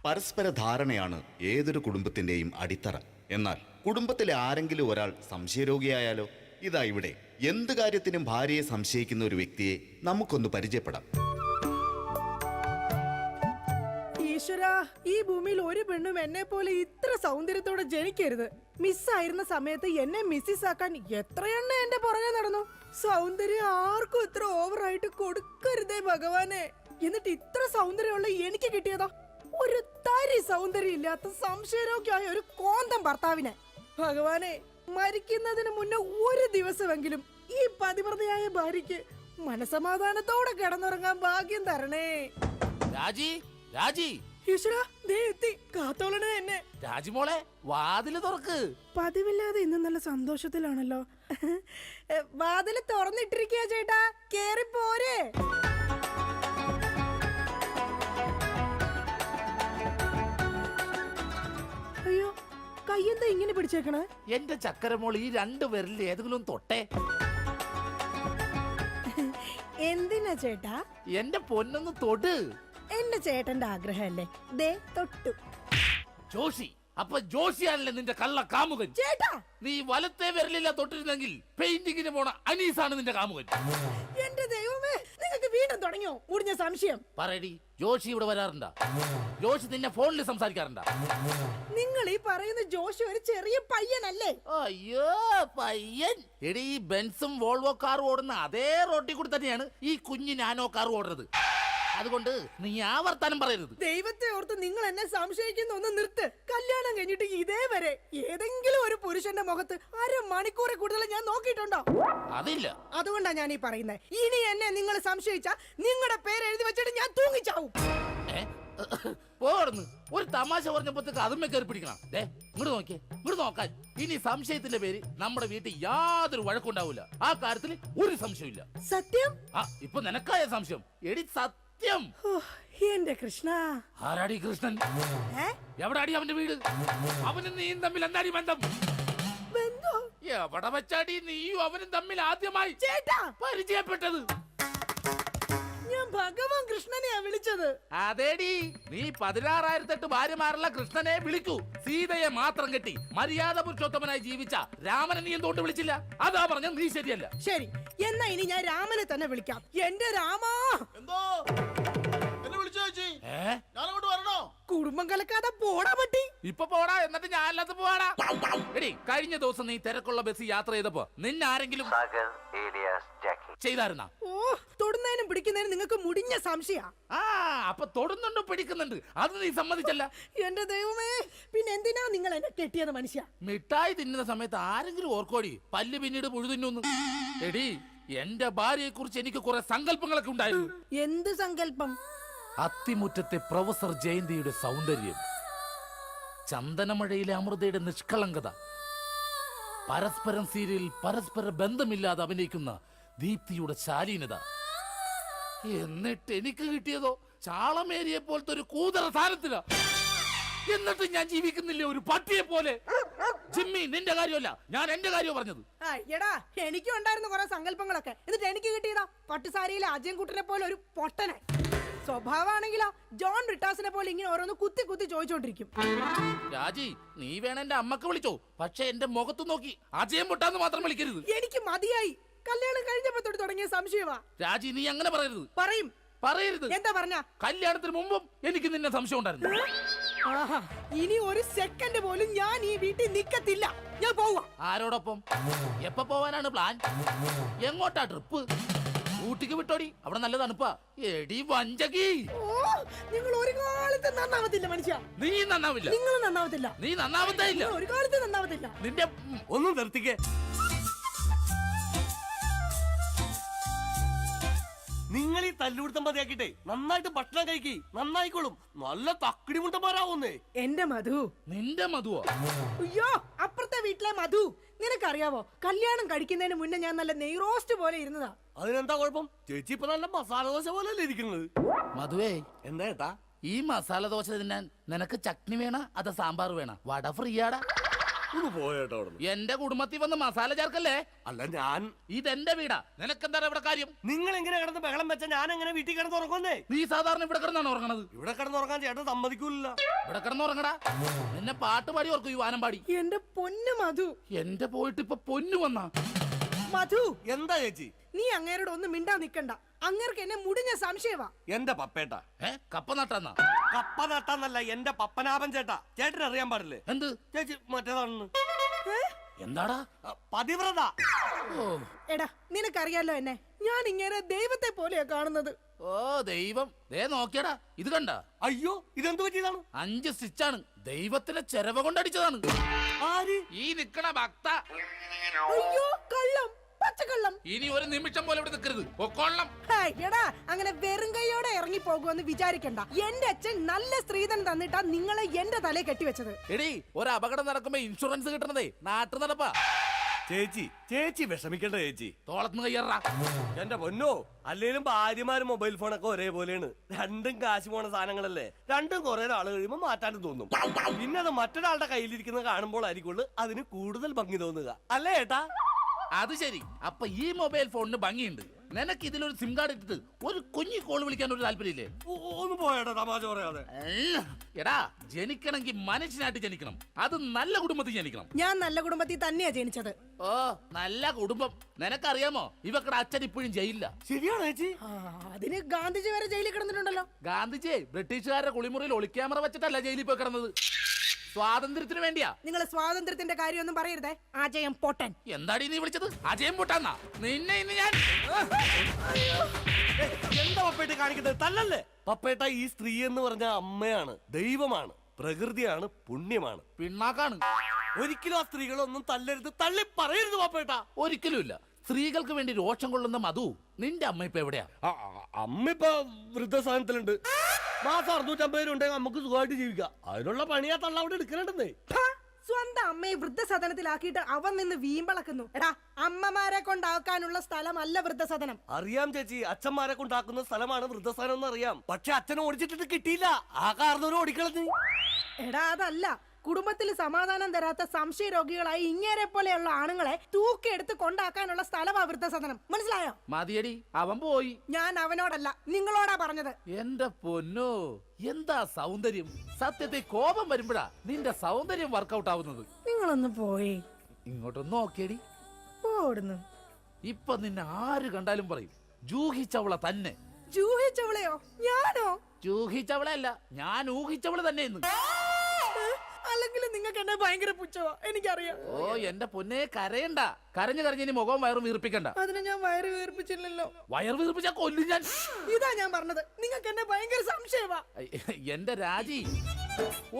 പരസ്പര ധാരണയാണ് ഏതൊരു കുടുംബത്തിന്റെയും അടിത്തറ. എന്നാൽ കുടുംബത്തിലെ ആരെങ്കിലും ഒരാൾ സംശയരോഗിയായാലോ? ഇതാ ഇവിടെ എന്ത് കാര്യത്തിനും ഭാര്യയെ സംശയിക്കുന്ന ഒരു വ്യക്തിയെ നമുക്കൊന്ന് പരിചയപ്പെടാം. ഈശ്വരാ, ഈ ഭൂമിയിൽ ഒരു പെണ്ണും എന്നെ പോലെ ഇത്ര സൗന്ദര്യത്തോടെ ജനിക്കരുത്. മിസ്സായിരുന്ന സമയത്ത് എന്നെ മിസ്സിസ് ആക്കാൻ എത്രയെണ്ണ എന്റെ പുറകെ നടന്നു. സൗന്ദര്യം ആർക്കും ഇത്ര ഓവറായിട്ട് കൊടുക്കരുതേ ഭഗവാനെ. എന്നിട്ട് ഇത്ര സൗന്ദര്യമുള്ള എനിക്ക് കിട്ടിയതോ ഒരു തരി സൗന്ദര്യം ഇല്ലാത്ത സംശയരോഗ്യമായ ഒരു കോന്തം ഭർത്താവിനെ. ഭഗവാനെ, മരിക്കുന്നതിന് മുന്നേ ഒരു ദിവസമെങ്കിലും ഈ പതിവ്രതയായ ഭാര്യയ്ക്ക് മനസമാധാനത്തോടെ കിടന്നുറങ്ങാൻ ഭാഗ്യം തരണേ. രാജി, രാജി, ഈശ്വരാ, ദേ എത്തി. കാത്തോളണേ എന്നെ. രാജിമോളെ, വാതില് തുറക്ക്. പതിവില്ലാതെ ഇന്ന് നല്ല സന്തോഷത്തിലാണല്ലോ. വാതില് തുറന്നിട്ടിരിക്കുക ചേട്ടാ, കേറി പോരെ. അയ്യോ, കയ്യെന്താ ഇങ്ങനെ പിടിച്ചേക്കണേ? എന്റെ ചക്കരമോൾ, ഈ രണ്ടു പേരിൽ ഏതെങ്കിലും തൊട്ടേ. എന്തിനാ ചേട്ടാ? എന്റെ പൊന്നൊന്ന് തൊട്. എന്റെ ചേട്ടന്റെ ആഗ്രഹമല്ലേ, ദേ തൊട്ടു. ജോഷി, അപ്പൊ ജോഷിയാണല്ലേ നിന്റെ കള്ള കാമുകൻ? ചേട്ടാ, നീ വലത്തെ വിരലില്ല തൊട്ടിരുന്നെങ്കിൽ പെയിന്റിങ്ങിന് പോണ അനീസാണ് നിന്റെ കാമുകൻ. എന്റെ ദൈവമേ, നിങ്ങൾക്ക് വീണ്ടും തുടങ്ങിയോ മുടിഞ്ഞ സംശയം? പറയടി, ജോഷി ഇവിടെ വരാറുണ്ടാ? ജോഷി നിന്നെ ഫോണിൽ സംസാരിക്കാറുണ്ടാ? നിങ്ങൾ ഈ പറയുന്ന ജോഷി ഒരു ചെറിയ പയ്യനല്ലേ? അയ്യോ, പയ്യൻ. എടി, ഈ ബെൻസും വോൾവോ കാറും ഓടുന്ന അതേ റോട്ടിൽ കൂടി തന്നെയാണ് ഈ കുഞ്ഞു നാനോ കാർ ഓടുന്നത്. അതുകൊണ്ട് നീ ആ വർത്താനം പറയരുത്. ദൈവത്തെ ഓർത്ത് നിങ്ങൾ എന്നെ സംശയിക്കുന്ന ഒന്ന് നിർത്ത്. കല്യാണം കഴിഞ്ഞിട്ട് ഇതേവരെ ഏതെങ്കിലും ഒരു പുരുഷന്റെ മുഖത്ത് അരമണിക്കൂറെ കൂടുതൽ ഞാൻ നോക്കിയിട്ടുണ്ടോ? അതില്ല. അതുകൊണ്ടാ ഞാൻ ഈ പറയുന്നത്. ഇനി എന്നെ നിങ്ങൾ സംശയിച്ചാ നിങ്ങളുടെ പേര് എഴുതി വെച്ചിട്ട് ഞാൻ തൂങ്ങിച്ചാവും. പോർന്ന് ഒരു തമാശ പറഞ്ഞപ്പോഴത്തേക്ക് അതുമ്മേ കയറി പിടിക്കണം. ഇങ്ങോട്ട് നോക്കിയേ, ഇങ്ങോട്ട് നോക്കാൻ. ഇനി സംശയത്തിന്റെ പേര് നമ്മുടെ വീട്ടിൽ യാതൊരു വഴക്കുണ്ടാവില്ല. ആ കാര്യത്തിൽ ഒരു സംശയമില്ല. സത്യം? ആ, ഇപ്പൊ നിനക്കായ സംശയം. എടി, സത്യം. എന്റെ കൃഷ്ണ. ആരാടി കൃഷ്ണൻ? എവിടാടി അവന്റെ വീട്? അവനും നീയും തമ്മിൽ എന്താടി ബന്ധം? എവിടെ വെച്ചാടി നീയും അവനും തമ്മിൽ ആദ്യമായി പരിചയപ്പെട്ടത്? ഞാൻ ഭഗവാൻ കൃഷ്ണനെയാ വിളിച്ചത്. അതേടി, നീ 16,008 ഭാര്യമാരുള്ള കൃഷ്ണനെ വിളിക്കൂ. സീതയെ മാത്രം കെട്ടി മര്യാദ പുരുഷോത്തമനായി ജീവിച്ച രാമനെ നീ എന്തുകൊണ്ട് വിളിച്ചില്ല? അതാ പറഞ്ഞ നീ ശരിയല്ല. ശരി, എന്നാ ഇനി ഞാൻ രാമനെ തന്നെ വിളിക്കാം. എന്റെ രാമാ. എന്തോ എന്നെ വിളിച്ചു ചേച്ചി? ഞാനങ്ങോട്ട് വരണോ? കുടുംബം കലക്കാതെ പോടാ പറ്റി. ഇപ്പൊ പോടാ, എന്നിട്ട് ഞാൻ അല്ലാത്ത പോവാടാ. എടി, കഴിഞ്ഞ ദിവസം നീ തിരക്കുള്ള ബസ് യാത്ര ചെയ്തപ്പോ നിന്നെ ആരെങ്കിലും ചെയ്തായിരുന്ന? ഓ, തൊടുന്നതിനും പിടിക്കുന്നതിനും നിങ്ങൾക്ക് മുടിഞ്ഞ സംശയ. ആ, അപ്പൊ തൊടുന്നുണ്ടോ പിടിക്കുന്നുണ്ട്, അത് നീ സമ്മതിച്ചല്ല. എന്റെ ദൈവമേ, പിന്നെ എന്തിനാ നിങ്ങൾ എന്നെ കെട്ടിയത് മനുഷ്യ? മിഠായി തിന്നുന്ന സമയത്ത് ആരെങ്കിലും ഓർക്കോടി പല്ല് പിന്നീട് പുഴു തിന്നു? എടി, എന്റെ ഭാര്യയെ കുറിച്ച് എനിക്ക് കുറെ സങ്കല്പങ്ങളൊക്കെ ഉണ്ടായിരുന്നു. എന്ത് സങ്കല്പം? അത്തിമുറ്റത്തെ പ്രൊഫസർ ജയന്തിയുടെ സൗന്ദര്യം, ചന്ദനമഴയിലെ അമൃതയുടെ നിഷ്കളങ്കത, പരസ്പരം സീരിയലിൽ പരസ്പര ബന്ധമില്ലാതെ അഭിനയിക്കുന്ന ദീപ്തിയുടെ ശാലീനത. എന്നിട്ട് എനിക്ക് കിട്ടിയതോ ചാളമേരിയെ പോലത്തെ ഒരു കൂതറ സാധനത്തില. എന്നിട്ട് ഞാൻ ജീവിക്കുന്നില്ലേ ഒരു പട്ടിയെ പോലെ? ജിമ്മി, നിന്റെ കാര്യമല്ല, ഞാൻ എന്റെ കാര്യം പറഞ്ഞത്. എടാ, എനിക്കും ഉണ്ടായിരുന്നു കുറെ സങ്കല്പങ്ങളൊക്കെ. എന്നിട്ട് എനിക്ക് കിട്ടിയതാ പട്ടുസാരിയിലെ അജയൻകുട്ടനെ പോലെ ഒരു പൊട്ടനെ. സ്വഭാവമാണെങ്കിലോ ജോൺ ബ്രിട്ടാസിനെ പോലെ ഇങ്ങനെ ഓരോന്ന് കുത്തി കുത്തി ചോദിച്ചോണ്ടിരിക്കും. രാജി, നീ വേണം എന്റെ അമ്മക്ക് വിളിച്ചോ, പക്ഷെ എന്റെ മുഖത്ത് നോക്കി അജയം പൊട്ടാന്ന് മാത്രം വിളിക്കരുത്. എനിക്ക് മതിയായി. കല്യാണം കഴിഞ്ഞപ്പോ തൊട്ട് തുടങ്ങിയ സംശയമാ. രാജി, നീ അങ്ങനെ പറയരുത്. പറയരുത്. എന്താ പറഞ്ഞ? കല്യാണത്തിന് മുമ്പും എനിക്ക് നിന്നെ സംശയം ഉണ്ടായിരുന്നു. ആഹാ, ഇനി ഒരു സെക്കൻഡ് പോലും ഞാൻ ഈ വീട്ടിൽ നിക്കത്തില്ല. ഞാൻ പോവാ. ആരോടൊപ്പം? എപ്പോ പോവാനാണ് പ്ലാൻ? എങ്ങോട്ടാ ട്രിപ്പ്? ഊട്ടിക്ക് വിട്ടോടി, അവിടെ നല്ല തണുപ്പാ. എടി വഞ്ചകി, നിങ്ങൾ ഒരു കാലത്ത് നന്നാവത്തില്ല മനുഷ്യ. നീ നന്നാവില്ല. നിങ്ങൾ നന്നാവത്തില്ല. നീ നന്നാവത്തേ ഇല്ല. ഒരു കാലത്ത് നന്നാവത്തില്ല. നിന്റെ ഒന്നും നിർത്തിക്കേ. നിങ്ങൾ ഈ തല്ലുപിടുത്തം മതിയാക്കിട്ടെ നന്നായിട്ട് ഭക്ഷണം കഴിക്കി, നന്നായിക്കോളും. നല്ല തക്കിടി മുണ്ടന്മാരാവുന്നേ. എന്റെ മധു. നിന്റെ മധുവോ? അയ്യോ, അപ്പുറത്തെ വീട്ടിലെ മധു. നിനക്കറിയാവോ, കല്യാണം കഴിക്കുന്നതിന് മുന്നേ ഞാൻ നല്ല നെയ് റോസ്റ്റ് പോലെ ഇരുന്നതാ. അതിനെന്താ കുഴപ്പം? ചേച്ചി ഇപ്പൊ നല്ല മസാല ദോശ പോലെ അല്ലേ ഇരിക്കുന്നത്? മധുവേ, എന്താ ഏട്ടാ? ഈ മസാല ദോശ തിന്നാൻ നിനക്ക് ചട്നി വേണ അതോ സാമ്പാർ വേണ? വട ഫ്രീയാടാ. ഒന്ന് പോയേട്ടോ അവിടെ. എന്റെ കുടുംബത്തിൽ വന്ന് മസാല ചേർക്കല്ലേ. അല്ല ഞാൻ ഇതെന്റെ വീടാ, നിനക്കെന്താണ് ഇവിടെ കാര്യം? നിങ്ങൾ എങ്ങനെ കിടന്ന് ബഹളം വെച്ചാ ഞാൻ എങ്ങനെ വീട്ടിൽ കിടന്ന് ഉറങ്ങുന്നേ? നീ സാധാരണ ഇവിടെ കിടന്നാണ് ഉറങ്ങണത്. ഇവിടെ കിടന്നുറങ്ങാൻ ചേട്ടൻ സമ്മതിക്കൂല. ഇവിടെ കിടന്നുറങ്ങടാ. നിന്നെ പാട്ട് പാടി ഓർക്കും ഈ വാനം പാടി. എന്റെ പൊന്നു മധു. എന്റെ പോയിട്ട് ഇപ്പൊ പൊന്നു വന്നാ. മധു, എന്താ ചേച്ചി? നീ അങ്ങേരോട് ഒന്നും മിണ്ടാ നിക്കണ്ട. അങ്ങേർക്ക് എന്നെ മുടിഞ്ഞ സംശയവാ. എന്റെ പപ്പേട്ട കപ്പ നട്ടാന്നാ? കപ്പ നട്ടാന്നല്ല, എന്റെ പപ്പനാഭൻ ചേട്ടാ. ചേട്ടന് അറിയാൻ പാടില്ലേ? എന്ത് ചേച്ചി മറ്റേതാണെന്ന്. എന്താടാ? പതിവ്രത. ഓ എടാ, നിനക്കറിയാലോ എന്നെ. ഞാൻ ഇങ്ങനെ ദൈവത്തെ പോലെയാ കാണുന്നത്. ഓ ദൈവം, ദേ നോക്കിയടാ, ഇത് കണ്ട? അയ്യോ, ഇതെന്ത് പറ്റിയതാണ്? 5 സ്റ്റിച്ചാണ്. ദൈവത്തിന്റെ ചെരവ കൊണ്ടടിച്ചതാണ്. ആര്? ഈ നിക്കണ ഭക്ത. അയ്യോ, കള്ളം, പച്ചക്കള്ളം. ഇനി ഒരു നിമിഷം പോലെ ഇവിടെ നിൽക്കരുത്, പൊക്കോളണം. ഹായ്, എടാ, അങ്ങനെ വെറും കൈയോടെ ഇറങ്ങി പോകുമെന്ന് വിചാരിക്കണ്ട. എന്റെ അച്ഛൻ നല്ല സ്ത്രീധനം തന്നിട്ടാ നിങ്ങളെ എന്റെ തലയെ കെട്ടിവെച്ചത്. എടീ, ഒരു അപകടം നടക്കുമ്പോ ഇൻഷുറൻസ് കിട്ടണതേ നാട്ടു നടപ്പാ. ചേച്ചി വിഷമിക്കണ്ട ചേച്ചി. തോളത്തുനിന്ന് കയ്യറാ. എന്റെ പൊന്നോ, അല്ലേലും ഭാര്യമാരും മൊബൈൽ ഫോണൊക്കെ ഒരേപോലെയാണ്. രണ്ടും കാശ് പോണ സാധനങ്ങളല്ലേ. രണ്ടും കുറെ നാൾ കഴിയുമ്പോ മാറ്റാണ്ട് തോന്നും. പിന്നെ അത് മറ്റൊരാളുടെ കയ്യിലിരിക്കുന്നത് കാണുമ്പോൾ ആയിരിക്കുള്ളൂ അതിന് കൂടുതൽ ഭംഗി തോന്നുക, അല്ലേ ഏട്ടാ? അത് ശരി. അപ്പൊ ഈ മൊബൈൽ ഫോണിന് ഭംഗിയുണ്ട്. നിനക്ക് ഇതിലൊരു സിം കാർഡ് ഇട്ടിട്ട് ഒരു കുഞ്ഞി കോൾ വിളിക്കാൻ ഒരു താല്പര്യമില്ലേ? ഒന്ന് പോയേട്ടാ, തമാശ പറയാതെ. എടാ, ജനിക്കണമെങ്കിൽ മനുഷ്യനായിട്ട് ജനിക്കണം. അത് നല്ല കുടുംബത്തിൽ ജനിക്കണം. ഞാൻ നല്ല കുടുംബത്തിൽ തന്നെയാ ജനിച്ചത്. ഓ, നല്ല കുടുംബം. നിനക്കറിയാമോ, ഇവക്കടെ അച്ഛൻ ഇപ്പോഴും ജയിലില്ല. ശരിയാണോ ചേച്ചി? അതിന് ഗാന്ധിജി വരെ ജയിലിൽ കിടന്നിട്ടുണ്ടല്ലോ. ഗാന്ധിജി ബ്രിട്ടീഷുകാരുടെ കുളിമുറിയിൽ ഒളിക്യാമറ വെച്ചിട്ടല്ല ജയിലിൽ പോയി കിടന്നത്. സ്വാതന്ത്ര്യത്തിന് വേണ്ടിയാ. നിങ്ങൾ സ്വാതന്ത്ര്യത്തിന്റെ കാര്യമൊന്നും പറയരുതേ. അജയം പൊട്ടൻ. എന്താടി നീ വിളിച്ചത്? അജയം പൊട്ടാന്നാ? നിന്നെ ഇന്ന് ഞാൻ. എന്താ പപ്പേട്ട കാണിക്കുന്നത്? തല്ലല്ലേ പപ്പേട്ട. ഈ സ്ത്രീ എന്ന് പറഞ്ഞ അമ്മയാണ്, ദൈവമാണ്, പ്രകൃതിയാണ്, പുണ്യമാണ്, പിണ്ണാക്കാണ്. ഒരിക്കലും ആ സ്ത്രീകളൊന്നും തല്ലരുത്, തള്ളി പറയരുത് പപ്പേട്ട. ഒരിക്കലുമില്ല. സ്ത്രീകൾക്ക് വേണ്ടി രോഷം കൊള്ളുന്ന മധു, നിന്റെ അമ്മ ഇപ്പൊ എവിടെയാ? അമ്മ ഇപ്പൊ വൃദ്ധസാധനത്തിലുണ്ട്. മാസം 650 രൂപ ഉണ്ടെങ്കിൽ നമുക്ക് സുഖമായിട്ട് ജീവിക്കാം. അതിനുള്ള പണിയാ തള്ള അവിടെ എടുക്കണുണ്ടെന്നേ. സ്വന്തം അമ്മയെ വൃദ്ധസദനത്തിലാക്കിയിട്ട് അവൻ നിന്ന് വീമ്പളക്കുന്നു. എടാ, അമ്മമാരെ കൊണ്ടാക്കാനുള്ള സ്ഥലമല്ല വൃദ്ധസദനം. അറിയാം ചേച്ചി, അച്ഛന്മാരെ കൊണ്ടാക്കുന്ന സ്ഥലമാണ് വൃദ്ധസ്ഥാനം എന്ന് അറിയാം. പക്ഷെ അച്ഛനെ ഓടിച്ചിട്ട് കിട്ടിയില്ല. ആ കാരണവരും ഓടിക്കളഞ്ഞു. എടാ, അതല്ല. കുടുംബത്തിൽ സമാധാനം തരാത്ത സംശയ രോഗികളായി ഇങ്ങേരെ പോലെയുള്ള ആണുങ്ങളെ തൂക്കിയെടുത്ത് കൊണ്ടാക്കാനുള്ള സ്ഥലമാ വൃദ്ധസദനം. മനസ്സിലായോ? മതിയടി, അവൻ പോയി. ഞാൻ അവനോടല്ല, നിങ്ങളോടാ പറഞ്ഞത്. എന്റെ പൊന്നോ, എന്താ സൗന്ദര്യം! സത്യത്തെ കോപം വരുമ്പോഴാ നിന്റെ സൗന്ദര്യം വർക്കൗട്ട് ആവുന്നത്. നിങ്ങളൊന്ന് പോയി ഇങ്ങോട്ടൊന്ന് നോക്കിയടി. പോടുന്നു. ഇപ്പൊ നിന്നെ ആര് കണ്ടാലും പറയും ജൂഹിച്ചവള തന്നെ. ജൂഹിച്ചവളെയോ? ഞാനോ? ജൂഹിച്ചവളല്ല, ഞാൻ ഊഹിച്ചവള് തന്നെ ഇന്ന്. അല്ലെങ്കിൽ നിങ്ങൾക്ക് എന്നെ ഭയങ്കര പുച്ഛവാ, എനിക്കറിയാം. ഓ എന്റെ പൊന്നെ, കരയണ്ട. കരഞ്ഞു കരഞ്ഞ് ഇനി മുഖവും വയറും വീർപ്പിക്കണ്ട. അതിനെ ഞാൻ വയറ് വീർപ്പിച്ചില്ലല്ലോ. വയർ വീർപ്പിച്ചാ കൊല്ലും ഞാൻ. ഇതാ ഞാൻ പറഞ്ഞത്, നിങ്ങൾക്ക് എന്നെ ഭയങ്കര സംശയവാ. എന്റെ രാജി,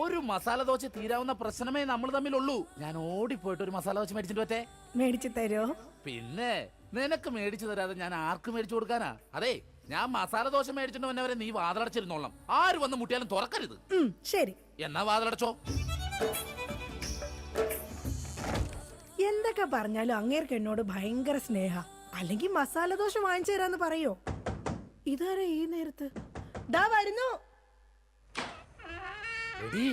ഒരു മസാല ദോശ തീരാവുന്ന പ്രശ്നമേ നമ്മൾ തമ്മിലുള്ളൂ. ഞാൻ ഓടിപ്പോയിട്ട് ഒരു മസാല ദോശ മേടിച്ചിട്ട് പറ്റേ? മേടിച്ചു തരോ? പിന്നെ നിനക്ക് മേടിച്ചു തരാതെ ഞാൻ ആർക്ക് മേടിച്ചു കൊടുക്കാനാ? അതെ, ഞാൻ മസാല ദോശ മേടിച്ചിട്ട് വന്നവരെ നീ വാതിലടച്ചിരുന്നോളാം. ആര് വന്ന് മുട്ടിയാലും തുറക്കരുത്. ശരി. എന്നാ വാതിലടച്ചോ. എന്തൊക്കെ പറഞ്ഞാലും അങ്ങേർക്ക് എന്നോട് ഭയങ്കര സ്നേഹ. അല്ലെങ്കിൽ മസാല ദോശ വാങ്ങിച്ചു തരാന്ന് പറയോ? ഇതാരാ ഈ നേരത്ത്? ദാ വരുന്നു. എടീ,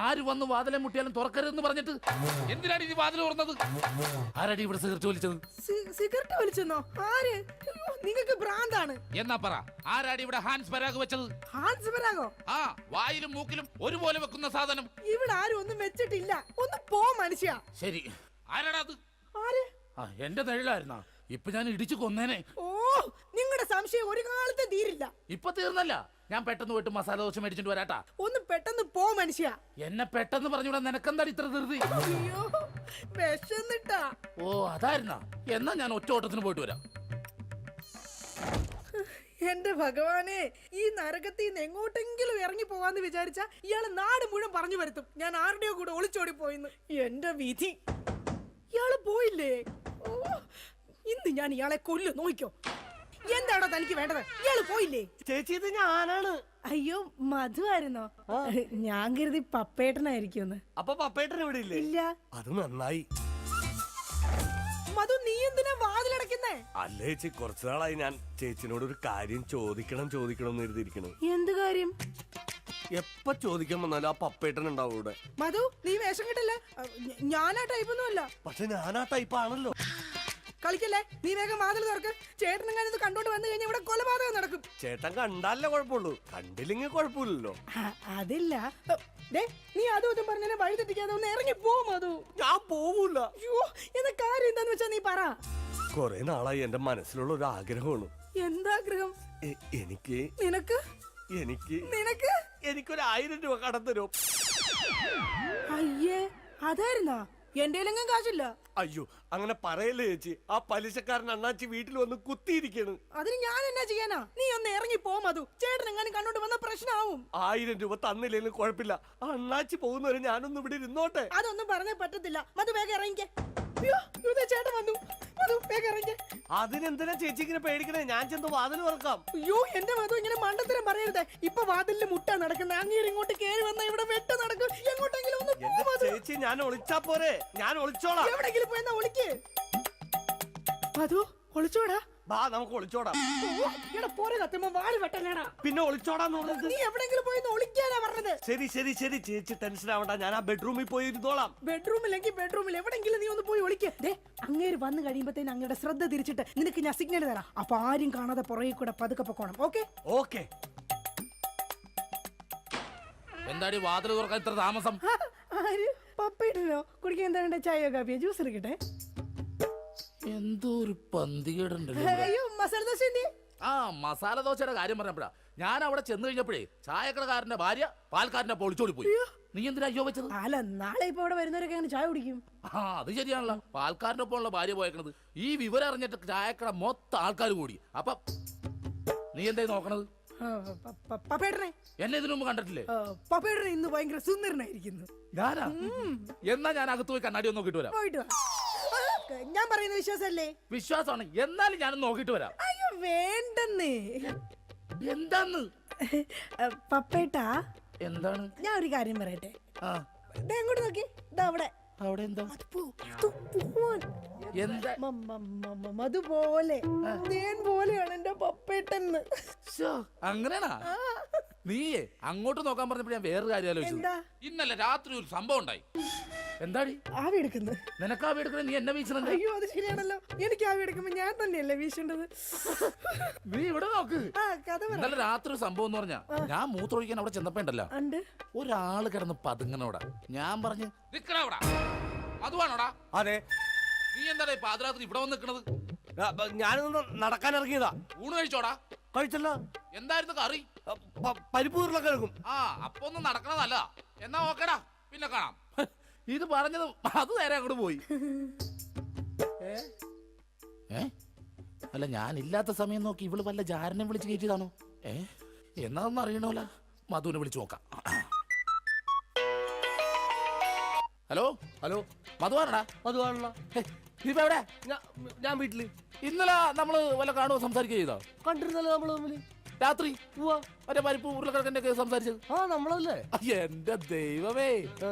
ആര് വന്ന് വാതിലെ മുട്ടിയാലും തുറക്കരുതെന്ന് പറഞ്ഞിട്ട് എന്തിനാണ് ഈ വാതിൽ തുറന്നത്? ആരടി ഇവിടെ സിഗരറ്റ് വലിച്ചത്? സിഗരറ്റ് വലിച്ചെന്നോ? ആര്? നിങ്ങൾക്ക് ഭ്രാന്താണ്. എന്നാ പറ, ആരാടി ഇവിടെ ഹാൻസ് പരാഗ് വെച്ചത്? ഹാൻസ് പരാഗോ? ആ, വായിലും മൂക്കിലും ഒരുപോലെ വെക്കുന്ന സാധനം. ഇവിടെ ആരും ഒന്നും വെച്ചിട്ടില്ല. ഒന്ന് പോ മനുഷ്യ. ശരി, ആരാടാ അത്? ആര്? എന്റെ നിഴലായിരുന്നാ? ഇപ്പൊ ഞാൻ ഇടിച്ചു കൊന്നേനെ. ഓ, നിങ്ങളുടെ സംശയം ഒരു കാലത്ത് തീരില്ല. ഇപ്പൊ തീർന്നല്ല, ഞാൻ പെട്ടെന്ന് പോയിട്ട് മസാല ദോശ മേടിച്ചിട്ട് വരാട്ടാ. ഒന്ന് പെട്ടെന്ന് പോ മനുഷ്യ. എന്നെ പെട്ടെന്ന് പറഞ്ഞൂടാ, നിനക്കെന്താടി ഇത്ര ധൃതി? അയ്യോ, വിശന്നിട്ടാ. ഓ അതായിരുന്നാ? എന്നാ ഞാൻ ഒറ്റ ഓട്ടത്തിന് പോയിട്ട് വരാം. എന്റെ ഭഗവാനെ, ഈ നരകത്തിൽ നിന്ന് എങ്ങോട്ടെങ്കിലും ഇറങ്ങി പോവാന്ന് വിചാരിച്ച ഇയാള് നാട് മുഴുവൻ പറഞ്ഞു വരുത്തും ഞാൻ ആരുടെയോ കൂടെ ഒളിച്ചോടി പോയിന്ന്. എന്റെ വിധി, ഇയാള് പോയില്ലേ? ഓ, ഇന്ന് ഞാൻ ഇയാളെ കൊല്ലു, നോക്കിക്കോ. എന്താണോ തനിക്ക് വേണ്ടത്? ഇയാള് പോയില്ലേ? ചേച്ചി, ഇത് ഞാനാണ്. അയ്യോ, മധു ആയിരുന്നോ? ഞാൻ കരുതി പപ്പേട്ടനായിരിക്കും. അപ്പൊ പപ്പേട്ടൻ ഇവിടെ ഇല്ലേ? ഇല്ല. അത് നന്നായി. മധു, നീ എന്തിനാ വാതിലടക്കുന്നേ? അല്ല ചേച്ചി, കുറച്ചു നാളായി ഞാൻ ചേച്ചിനോട് ഒരു കാര്യം ചോദിക്കണം എന്ന് കരുതിയിരിക്കണു. എന്ത് കാര്യം? എപ്പ ചോദിക്കാൻ വന്നാലും ആ പപ്പേട്ടൻ ഉണ്ടാവും ഇവിടെ. മധു നീ വേഷം കിട്ടില്ല. ഞാനാ ടൈപ്പൊന്നും അല്ല. പക്ഷെ ഞാൻ ആ ടൈപ്പ് ആണല്ലോ. കളിക്കല്ലേ, നീ വേഗം വാതിൽ തുറക്ക്. ചേട്ടനും ഇത് കണ്ടോണ്ട് വന്നു കഴിഞ്ഞാൽ ഇവിടെ കൊലപാതകം നടക്കും. ചേട്ടൻ കണ്ടാലേ കുഴപ്പമുള്ളൂ, കണ്ടില്ലെങ്കിൽ കുഴപ്പമില്ലല്ലോ. അതില്ല. ദേ, നീ അതും ഇതും പറഞ്ഞാൽ വഴി തെറ്റിക്കാതെ ഒന്ന് ഇറങ്ങി പോ മധു. ഞാൻ പോവൂല. അയ്യോ, എന്താ കാര്യം എന്താന്ന് വെച്ചാ നീ പറ. കൊറേ നാളായി എന്റെ മനസ്സിലുള്ള ഒരു ആഗ്രഹമാണ്. എന്താഗ്രഹം? എനിക്ക് നിനക്ക് എനിക്ക് നിനക്ക് എനിക്കൊരു 1000 രൂപ കടം തരും. അയ്യേ, അതായിരുന്നാ? എന്റെ കയ്യിലെങ്ങും കാശില്ല. അയ്യോ അങ്ങനെ പറയല്ലേ ചേച്ചി, ആ പലിശക്കാരൻ അണ്ണാച്ചി വീട്ടിൽ വന്ന് കുത്തിയിരിക്കാണ്. അതിന് ഞാൻ എന്നാ ചെയ്യാനാ? നീ ഒന്ന് ഇറങ്ങി പോ മധു. ചേട്ടൻ എങ്ങാനും കണ്ടോണ്ട് വന്ന പ്രശ്നമാവും. 1000 രൂപ തന്നില്ലെങ്കിലും കുഴപ്പമില്ല, അണ്ണാച്ചി പോകുന്നവരെ ഞാനൊന്നും ഇവിടെ ഇരുന്നോട്ടെ. അതൊന്നും പറഞ്ഞേ പറ്റത്തില്ല. മധു വേഗം ഇറങ്ങിക്കേ. അയ്യോ, ഇതേ ചേട്ടൻ വന്നു. മധു വേഗം ഇറങ്ങിക്കേ. അതിനെന്തിനാ ചേച്ചി ഇങ്ങനെ പേടിക്കണേ? ഞാൻ ചെന്ന് വാതിൽ തുറക്കാം. അയ്യോ, എന്റെ മധു ഇങ്ങനെ മണ്ടത്തരം പറയരുത്. ഇപ്പൊ വാതിലിൽ മുട്ട നടക്കുന്നത്. അങ്ങേര് ഇങ്ങോട്ട് കേറി വന്ന ഇവിടെ വെട്ട നടക്കും. എങ്ങോട്ടെങ്കിലും ഒന്ന് പോ എന്റെ മധു. ചേച്ചി ഞാൻ ഒളിച്ചാ പോരെ, ഞാൻ ഒളിച്ചോളാം. എവിടെങ്കിലും പോയെന്നാ ഒളിക്ക്. മധു ഒളിച്ചോടാ. ബാ നമുക്ക് ഒളിച്ചോടാം. ഇവിടെ പോരെ കത്തുമ്പോ വാല് വെട്ടല്ലേടാ. പിന്നെ ഒളിച്ചോടാന്ന് പറഞ്ഞത്? നീ എവിടെങ്കിലും പോയി ഒളിക്കാനാ പറഞ്ഞത്. ശരി ശരി ശരി ചേച്ചി ടെൻഷൻ ആവണ്ട, ഞാൻ ആ ബെഡ്റൂമിൽ പോയി ഇരുന്നോളാം. ബെഡ്റൂമിലെങ്കിൽ ബെഡ്റൂമിൽ എവിടെങ്കിലും നീ ഒന്ന് പോയി ഒളിക്ക്. ദേ, അങ്ങേര് വന്നു കഴിയുമ്പത്തേന് അങ്ങയുടെ ശ്രദ്ധ തിരിച്ചിട്ട് നിനക്ക് ഞാൻ സിഗ്നൽ തരാം. അപ്പൊ ആരും കാണാതെ പുറകെ കൂടെ പതുക്കെ പൊക്കോണം. ഓക്കെ? ഓക്കെ. എന്താടി വാതിൽ തുറക്കാൻ ഇത്ര താമസം? ആര്? പപ്പയിട്ടല്ലോ. കുടിക്കാൻ എന്താ വേണ്ട? ചായയോ കാപ്പിയോ ജ്യൂസ് എടുക്കട്ടെ? എന്തോ ഒരു പന്തികേടുണ്ടല്ലോ ഇവിടെ. അയ്യോ, മസാല ദോശ എന്തി? ആ മസാല ദോശയുടെ കാര്യം പറഞ്ഞപ്പോഴാ ഞാൻ അവിടെ ചെന്ന് കഴിഞ്ഞപ്പോഴേ ചായക്കടക്കാരന്റെ ഭാര്യ പാൽക്കാരന്റെ പൊളിച്ചോടി പോയി. നീ എന്തിനാ അയ്യോ വെച്ചത്? അല്ല, നാളെ ഇപ്പൊ ഇവിടെ വരുന്നവരൊക്കെ അങ്ങനെ ചായ കുടിക്കും. ആ അത് ശരിയാണല്ലോ, പാൽക്കാരന്റെ ഒപ്പമുള്ള ഭാര്യ പോയേക്കണത്. ഈ വിവരം അറിഞ്ഞിട്ട് ചായക്കട മൊത്തം ആൾക്കാർ കൂടി. അപ്പൊ നീ എന്തായി നോക്കണത്? പപ്പേട്ടനെ എന്നെ ഇതിനു മുമ്പ് കണ്ടിട്ടില്ലേ? പപ്പേട്ടനെ ഇന്ന് ഭയങ്കര സുന്ദരനായിരിക്കുന്നു. ഞാനാ? എന്നാ ഞാൻ അകത്ത് പോയി കണ്ണാടി ഒന്ന് നോക്കിട്ട് വരാം. പോയിട്ട് വാ. ഞാൻ പറയുന്ന വിശ്വാസല്ലേ? വിശ്വാസമാണ്, എന്നാലും ഞാനൊന്ന് നോക്കിട്ട് വരാം. അയ്യോ വേണ്ടെന്നേ. എന്താന്ന്? പപ്പേട്ടാ, എന്താണ്? ഞാൻ ഒരു കാര്യം പറയട്ടെ. ആ ദേ അങ്ങോട്ട് നോക്കി. ദാ അവിടെ. അവിടെ എന്താ? എന്താ? മധുപോലെ തേൻ പോലെയാണ് എന്റെ പപ്പേട്ടെന്ന്. അങ്ങനെയാണാ? നീയേ അങ്ങോട്ട് നോക്കാൻ പറഞ്ഞപ്പോ ഞാൻ വേറൊരു കാര്യം ആലോചിച്ചത്. എന്താ? ഇന്നലെ രാത്രി ഒരു സംഭവം ഉണ്ടായി. എന്താടി? ആവി എടുക്കുന്നു. നിനക്ക് ആവി എടുക്കണേ, നീ എന്നെ വീശണ? അയ്യോ, അത് ശരിയാണല്ലോ. എനിക്ക് ആവി എടുക്കുമ്പോ ഞാൻ തന്നെയല്ലേ വീശേണ്ടത്. നീ ഇവിടെ നോക്ക്. ആ കഥ പറ. ഇന്നലെ രാത്രി ഒരു സംഭവം എന്ന് പറഞ്ഞാ, ഞാൻ മൂത്രമൊഴിക്കാൻ അവിടെ ചെന്നപ്പോ ഉണ്ടല്ലോ, ഒരാള് കിടന്ന് പതുങ്ങനോടാ. ഞാൻ പറഞ്ഞു നിക്കണോടാ, അതുവാണോടാ? അതെ. നീ എന്താടാ പാതിരാത്രി ഇവിടെ വന്ന് നിക്കണത്? ഞാനൊന്ന് നടക്കാൻ ഇറങ്ങിയതാ. ഊണ് കഴിച്ചോടാ? കഴിച്ചല്ലോ. എന്തായിരുന്നു കറി? പരിപ്പ് ഉരുളക്കിഴങ്ങും. ആ അപ്പൊ ഒന്ന് നടക്കണതല്ല. എന്നാ ഓക്കേടാ, പിന്നെ കാണാം. ഇത് പറഞ്ഞത് അത് നേരെ അങ്ങോട്ട് പോയി. അല്ല ഞാൻ ഇല്ലാത്ത സമയം നോക്കി ഇവള് വല്ല ജാരനെ വിളിച്ച് കയറ്റിയതാണോ? എന്നാന്ന് അറിയണോല. മധുവിനെ വിളിച്ചു നോക്കാം. ഹലോ ഹലോ, മധുവാണടാ? അതുവാണല്ലോ. നീ ഇപ്പൊ എവിടെ? ഞാൻ വീട്ടില്. ഇന്നലെ നമ്മള് വല്ല കാണുമോ സംസാരിക്കുക ചെയ്തോ? കണ്ടിരുന്നല്ലോ നമ്മള് തമ്മില് രാത്രി. മറ്റേ പരിപ്പ് ഉരുളക്കിഴക്കിന്റെ ഒക്കെ സംസാരിച്ചത്. ആ നമ്മളല്ലേ? എന്റെ ദൈവമേ,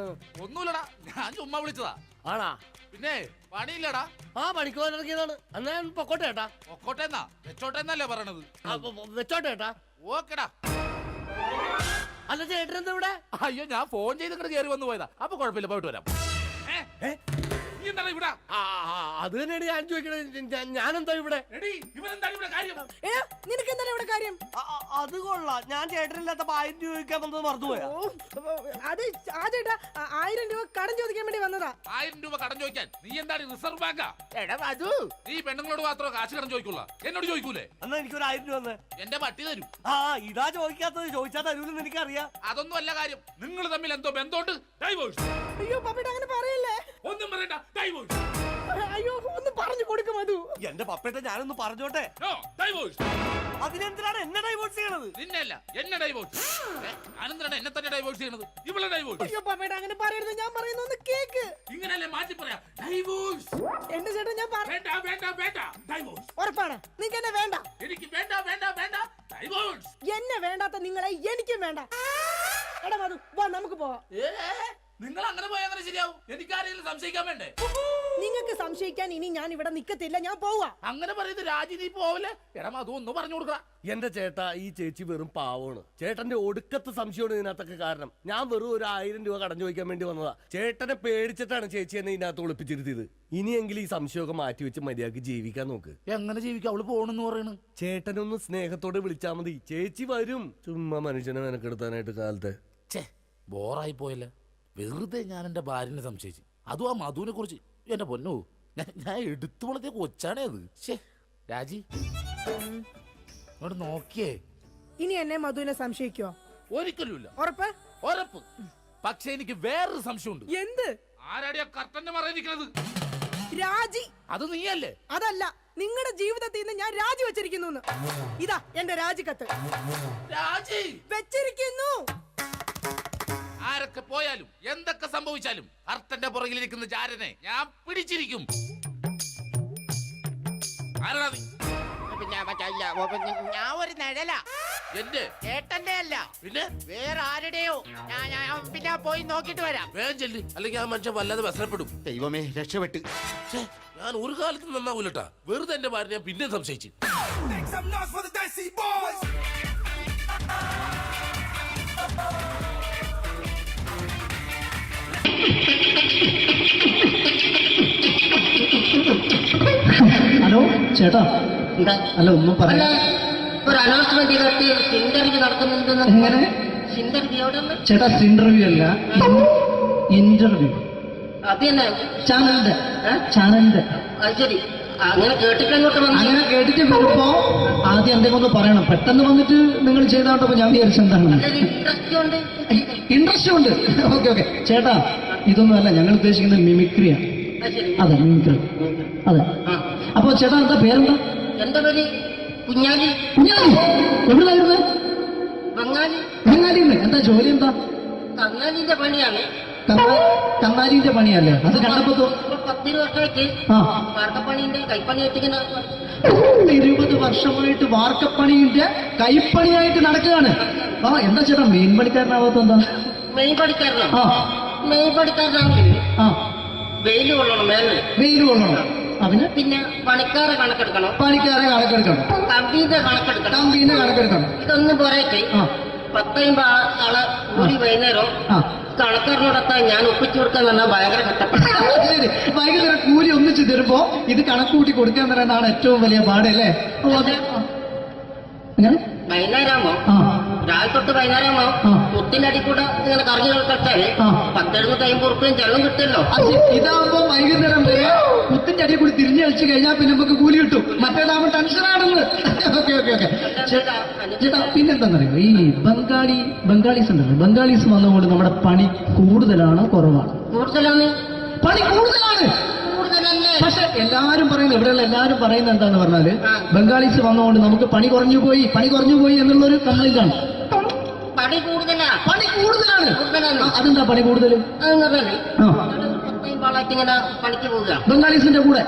ഒന്നുമില്ലടാ, ഞാൻ ചുമ്മാ വിളിച്ചതാ. ആണാ? പിന്നെ പണിയില്ലടാ. ആ പണിക്ക് പോകാൻ ഇറങ്ങിയതാണ്. എന്നാ ഞാൻ പൊക്കോട്ടെ ഏട്ടാ. പൊക്കോട്ടെന്നാ വെച്ചോട്ടെന്നല്ലേ പറയണത്? വെച്ചോട്ടെ ഏട്ടാ. ഓക്കെടാ. അല്ല ചേട്ടൻ എന്താ ഇവിടെ? അയ്യോ ഞാൻ ഫോൺ ചെയ്ത് ഇങ്ങോട്ട് കയറി വന്നു പോയതാ. അപ്പൊ കുഴപ്പമില്ല, പോയിട്ട് വരാം. ഇവിടെ അത് തന്നെയാണ് ഞാൻ ചോദിക്കണത്. ഞാനെന്താ ഇവിടെ? നിനക്ക് എന്താണ് ഇവിടെ കാര്യം? അത് കൊള്ളാം. ഞാൻ ചേട്ടനില്ലാത്തപ്പോ 1000 രൂപ ചോദിക്കാൻ വന്നത് മറന്നുപോയാ? അത് ആ ചേട്ടാ 1000 രൂപ കടം ചോദിക്കാൻ വേണ്ടി വന്നതാ. 1000 രൂപ കടം ചോദിക്കാൻ? നീ എന്താണ് റിസർവ് ബാങ്കാ? നീ പെണ്ണുങ്ങളോട് മാത്രമേ കാശ് കടം ചോദിക്കുള്ള, എന്നോട് ചോദിക്കൂലേ? എന്നാ എനിക്കൊരു 1000 രൂപ തന്നെ. എന്റെ പട്ടി തരും. ആ ഇതാ ചോദിക്കാത്തത്. ചോദിച്ചാൽ തരൂലെന്ന് എനിക്കറിയാം. അതൊന്നും അല്ല കാര്യം. നിങ്ങൾ തമ്മിൽ എന്തോ ബന്ധമുണ്ട്. ഡൈവോഴ്സ്. അയ്യോ പപ്പേട്ട അങ്ങനെ പറയല്ലേ. ഒന്നും പറയണ്ട, ഡൈവോഴ്സ്. അയ്യോ ഒന്ന് പറഞ്ഞു കൊടുക്കും മധു. എന്റെ പപ്പേട്ട ഞാനൊന്ന് പറഞ്ഞോട്ടെ. ഡൈവോഴ്സ്. അതിനെന്തിനാണ് എന്നെ ഡൈവോഴ്സ് ചെയ്യണത്? നിന്നല്ല, എന്നെ ഡൈവോഴ്സ്. ഞാനെന്തിനാണ് എന്നെ തന്നെ ഡൈവോഴ്സ് ചെയ്യണത്? ഇവളെ ഡൈവോഴ്സ്. അയ്യോ പപ്പേട്ട അങ്ങനെ പറയരുത്. ഞാൻ പറയുന്ന ഒന്ന് കേക്ക്. ഇങ്ങനല്ലേ മാറ്റി പറയാ? ഡൈവോഴ്സ്. എന്റെ ചേട്ടൻ ഞാൻ വേണ്ട വേണ്ട വേണ്ട, ഡൈവോഴ്സ്. ഉറപ്പാണ്? നിങ്ങൾക്ക് എന്നെ വേണ്ട? എനിക്ക് വേണ്ട വേണ്ട വേണ്ട, ഡൈവോഴ്സ്. എന്നെ വേണ്ടാത്ത നിങ്ങളെ എനിക്കും വേണ്ട. എടാ മധു വാ നമുക്ക് പോവാം. നിങ്ങൾ അങ്ങനെ പോയാൽ അങ്ങനെ ശരിയാവും. എനിക്ക് ആരെങ്കിലും സംശയിക്കാൻ വേണ്ടേ? നിങ്ങൾക്ക് സംശയിക്കാൻ ഇനി ഞാൻ ഇവിടെ നിക്കത്തില്ല, ഞാൻ പോവാ. അങ്ങനെ പറയുന്നത് രാജി, നീ പോവല്ലേ? എടാ മധു ഒന്ന് പറഞ്ഞു കൊടുക്ക. എന്റെ ചേട്ടാ, ഈ ചേച്ചി വെറും പാവമാണ്. ചേട്ടന്റെ ഒടുക്കത്തെ സംശയമാണ് ഇതിനകത്തൊക്കെ കാരണം. ഞാൻ വെറും ഒരു 1000 രൂപ കടം ചോദിക്കാൻ വേണ്ടി വന്നതാ. ചേട്ടനെ പേടിച്ചിട്ടാണ് ചേച്ചി എന്നെ ഇതിനകത്ത് ഒളിപ്പിച്ചിരുത്തിയത്. ഇനിയെങ്കിലും ഈ സംശയമൊക്കെ മാറ്റി വെച്ച് മര്യാദക്ക് ജീവിക്കാൻ നോക്ക്. എങ്ങനെ ജീവിക്കാം? അവള് പോണെന്ന് പറയണ്. ചേട്ടനൊന്ന് സ്നേഹത്തോടെ വിളിച്ചാ മതി, ചേച്ചി വരും. ചുമ്മാ മനുഷ്യനെ മെനക്കെടുത്താനായിട്ട് കാലത്തെ. ഛേ, ബോറായി പോയല്ലേ. വെറുതെ ഞാൻ എന്റെ ഭാര്യനെ സംശയിച്ചു. അതും ആ മധുവിനെ കുറിച്ച്. എന്റെ പൊന്നോ, ഞാൻ എടുത്തു വളർത്തിയ കൊച്ചാണേ അത്. ശേ രാജി, ഇങ്ങോട്ട് നോക്കിയേ. ഇനി എന്നെ മധുവിനെ സംശയിക്കോ? ഒരിക്കലുമില്ല. ഉറപ്പ്? ഉറപ്പ്. പക്ഷെ എനിക്ക് വേറൊരു സംശയമുണ്ട്. എന്ത്? ആരാടിയാ കർട്ടന്റെ മറയിരിക്കുന്നത്? രാജി. അത് നീയല്ലേ? അതല്ല, നിങ്ങളുടെ ജീവിതത്തിൽ നിന്ന് ഞാൻ രാജി വെച്ചിരിക്കുന്നു. ഇതാ എന്റെ രാജിക്കത്ത്. രാജി വെച്ചിരിക്കുന്നു. ആരൊക്കെ പോയാലും എന്തൊക്കെ സംഭവിച്ചാലും കർട്ടന്റെ പുറകിലിരിക്കുന്ന ജാരനെ ഞാൻ പിടിച്ചിരിക്കും. ആരാ നീ? ഞാൻ ഒരു നിഴല, എന്റെ ചേട്ടന്റെ അല്ല, പിന്നെ വേറെ ആരുടെയോ. ഞാൻ പിന്നെ പോയി നോക്കിട്ട് വരാം. വേഗം ചെല്ലി, അല്ലെങ്കിൽ ആ മനുഷ്യൻ വല്ലാതെ വ്യസനപ്പെടും. ദൈവമേ, രക്ഷപ്പെട്ട്. ഛേ, ഞാൻ ഒരു കാലത്ത് നന്നാവൂലട്ടാ. വെറുതെ എന്റെ ഭാര്യ ഞാൻ പിന്നെ സംശയിച്ചു. ഹലോ ചേട്ടാ, അല്ല ഒന്നും പറയാ. ഒരു അനൗൺസ്മെന്റ് ചെയ്തിട്ട് ഇന്റർവ്യൂ നടത്തുന്നുണ്ടെന്ന്. എങ്ങനെ? ഇന്റർവ്യൂ എവിടെ? ചേട്ടാ ഇന്റർവ്യൂ അല്ല, ഇന്റർവ്യൂ. അത് തന്നെ ചാനലിന്റെ. അത് ശരി. അങ്ങനെ കേട്ടിട്ട് അങ്ങോട്ട് വന്നു. അങ്ങനെ കേട്ടിട്ട് വരുമ്പോ ആദ്യം എന്തെങ്കിലും ഒന്ന് പറയണം. പെട്ടെന്ന് വന്നിട്ട് നിങ്ങൾ ചെയ്താട്ടപ്പോ ഞാൻ വിചാരിച്ചു എന്താണ് ഇൻട്രസ്റ്റ് ഉണ്ട്. ഇൻട്രസ്റ്റ് ഉണ്ട്. ഓക്കെ ചേട്ടാ, ഇതൊന്നും അല്ല, ഞങ്ങൾ ഉദ്ദേശിക്കുന്നത് മിമിക്രിയാണ്. അത് ശരി. അതെ, മിമിക്രി. അതെ. അപ്പൊ ചേട്ടാ എന്താ പേരെന്താ? എന്റെ പേര് കുഞ്ഞാലി. കുഞ്ഞാലി. എവിടെയായിരുന്നു? ബംഗാളി. ബംഗാളിന്ന്. എന്താ ജോലി? എന്താ? കങ്ങാലിന്റെ പണിയാണ്. കന്നാലിന്റെ പണിയല്ലേ? അത് കണ്ടപ്പോ 10 വർഷമായിട്ട് വാർക്കപ്പണിന്റെ കൈപ്പണിയായിട്ട് ഇങ്ങനെ 20 വർഷമായിട്ട് വാർക്കപ്പണിന്റെ കൈപ്പണിയായിട്ട് നടക്കുകയാണ്. ആ എന്താ ചേട്ടാ മെയിൻ പണിക്കാരനാവാത്ത എന്താ? മെയ് പണിക്കാരനാണ്. ആ മെയ് പണിക്കാരനാണെങ്കിൽ ആ വെയിൽ കൊള്ളണം, മേലെ വെയിൽ കൊള്ളണം. അതിന് പിന്നെ പണിക്കാരെ കണക്കെടുക്കണം, പണിക്കാരെ കണക്കെടുക്കണം, കമ്പീന്റെ കണക്കെടുക്കണം, കമ്പീനെ കണക്കെടുക്കണം. ഇതൊന്നും പോരായിട്ട് ആ 10 ആളെ കൂടി വൈകുന്നേരം ആ കണക്കാരനോടൊത്താൻ ഞാൻ ഒപ്പിച്ചു കൊടുക്കാൻ പറഞ്ഞാൽ ഭയങ്കര കഷ്ടപ്പെട്ടു. ശരി, വൈകുന്നേരം കൂലി ഒന്നിച്ച് തരുമ്പോ ഇത് കണക്കൂട്ടി കൊടുക്കാൻ തരാനാണ് ഏറ്റവും വലിയ പാടല്ലേ? എങ്ങനെ? വൈകുന്നേരമാകുമ്പോ ആ രാവിലെ തൊട്ട് വൈകുന്നേരമാകുമ്പോ ആ. മുത്തിന്റെ അടി കൂടെ ഇങ്ങനെ കറങ്ങി കളിച്ചാല് ആ. 10-50 ഉറുപ്പിയും ചെലവും കിട്ടുമല്ലോ. ഇതാവുമ്പോ വൈകുന്നേരം വരെ മുത്തിന്റെ അടിയിൽ കൂടി തിരിഞ്ഞു കളിച്ചു കഴിഞ്ഞാൽ പിന്നെ നമുക്ക് കൂലി കിട്ടും. മറ്റേതാവുമ്പോ ടെൻഷനാണെന്ന്. ഓക്കെ ഓക്കെ ഓക്കെ ചേട്ടാ, പിന്നെന്താന്നറിയോ, ഈ ബംഗാളീസ് ഉണ്ടല്ലോ, ബംഗാളീസ് വന്നുകൊണ്ട് നമ്മുടെ പണി കൂടുതലാണോ കുറവാണ്? കൂടുതലാണ്. പണി കൂടുതലാണ്. കൂടുതലല്ലേ? പക്ഷെ എല്ലാരും പറയുന്നത്, ഇവിടെയുള്ള എല്ലാരും പറയുന്നത് എന്താന്ന് പറഞ്ഞാല്, ആ. ബംഗാളീസ് വന്നുകൊണ്ട് നമുക്ക് പണി കുറഞ്ഞു പോയി എന്നുള്ളൊരു കംപ്ലൈന്റ് ആണ്. പണി കൂടുതലാ. പണി കൂടുതലാണ്. കൂടുതലാണ്. ആ, അതെന്താ പണി കൂടുതൽ? അതെന്ന് പറഞ്ഞാല് ആ 10 ആളായിട്ട് ഇങ്ങനെ പണിക്ക് പോവുക, ബംഗാളീസിന്റെ കൂടെ.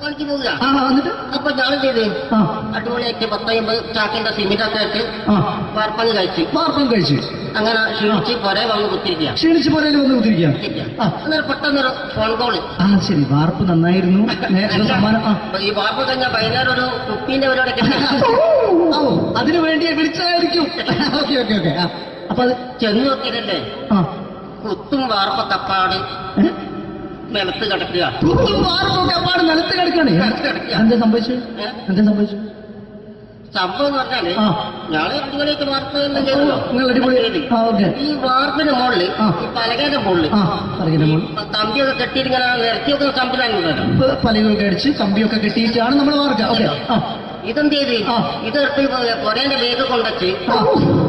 പണിക്ക് പോവുക. ആ എന്നിട്ട് അപ്പൊ ഞാൻ ചെയ്ത് ആ അടിപൊളിയായിട്ട് 10-50 ചാക്കിന്റെ സിമെന്റൊക്കെ ആയിട്ട് ആ വാർപ്പങ്ങ് കഴിച്ച് വാർപ്പം കഴിച്ചു അങ്ങനെ ക്ഷീണിച്ച് പൊരേ വന്ന് കുത്തിരിക്കുക. ക്ഷീണിച്ച് പോരേലും വന്ന് കുത്തിരിക്കുകയാണ്. ആ അന്നേരം പെട്ടെന്നൊരു ഫോൺ കോള്. ആ ശരി, വാർപ്പ് നന്നായിരുന്നു. സമ്മാനം. ആ ഈ വാർപ്പ് കഴിഞ്ഞാൽ വൈകുന്നേരം ഒരു കുപ്പീന്റെ പരിപാടി ഓ അതിനു വേണ്ടി വിളിച്ചതായിരിക്കും. Okay okay okay. ആ അപ്പൊ അത് ചെന്ന് നോക്കിയതല്ലേ, ആ കുത്തും വാർപ്പ തപ്പാട് നിലത്ത് കിടക്കുക. കുത്തും വാർപ്പൊക്കെ അപ്പാട് നിലത്ത് കിടക്കാണ്. എന്താ സംഭവിച്ചു? സംഭവം എന്ന് പറഞ്ഞാല് ആ. ഞാള് അടിപൊളിയായിട്ട് വാർപ്പ് എല്ലാം ചെയ്തല്ലോ. നിങ്ങൾ അടിപൊളി. ആ ഓക്കെ. ഈ വാർപ്പിന്റെ മുകളില് ആ. ഈ പലകേന്റെ മുകളില് ആ പറയുന്ന മോൾ കമ്പിയൊക്കെ കെട്ടിയിട്ട് ഇങ്ങനെ നിരത്തി വെക്കുന്ന സംവിധാനം. പലകൊക്കെ അടിച്ച് കമ്പിയൊക്കെ കെട്ടിയിട്ടാണ് നമ്മൾ വാർക്കുക. ഓക്കെ. ആ ഇതെന്ത് ചെയ്ത് ആ. ഇതെടുത്ത് പൊരേന്റെ വേഗം കൊണ്ടുവച്ച് ആ.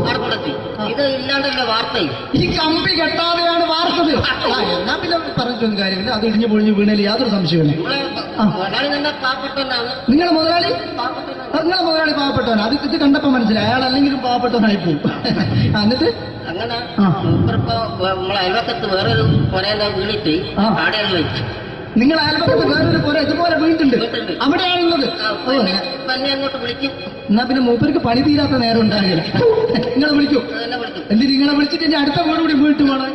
അവിടെ കൊണ്ടുവച്ച് ഇത് ഇല്ലാണ്ടല്ലേ വാർത്തയും. ഈ കമ്പി കെട്ടാതെയാണ് വാർത്തത്. ആ എന്നാ പിന്നെ പറഞ്ഞിട്ടൊന്നും കാര്യമില്ല. അത് ഇടിഞ്ഞു പൊളിഞ്ഞു വീണേൽ യാതൊരു സംശയമില്ല. ആ. മുതലാളി തന്നെ പാവപ്പെട്ടവനാണ്. നിങ്ങളെ മുതലാളി പാവപ്പെട്ടവനാണ്. അത് ഇത് കണ്ടപ്പോ മനസ്സിലായി, അയാൾ അല്ലെങ്കിലും പാവപ്പെട്ടവനായി പോകും. എന്നിട്ട് അങ്ങനെ ആ. മൂപ്പരിപ്പോ നമ്മളെ അയൽവക്കത്ത് വേറൊരു പൊരേന്റെ വീണിട്ട് ആ. ആടെയാണ് വെച്ച് നിങ്ങൾ അയൽപക്കത്ത് വേറൊരു പോലെ ഇതുപോലെ വീട്ടുണ്ട്, അവിടെയാണുള്ളത്. ഓ തന്നെ അങ്ങോട്ട് വിളിക്കും. എന്നാ പിന്നെ മൂപ്പർക്ക് പണി തീരാത്ത നേരം ഉണ്ടാകില്ല. നിങ്ങളെ വിളിക്കൂ. തന്നെ വിളിക്കും. എന്തിന് നിങ്ങളെ വിളിച്ചിട്ട് ഇനി അടുത്ത വീട് കൂടി വീട്ടു വേണം.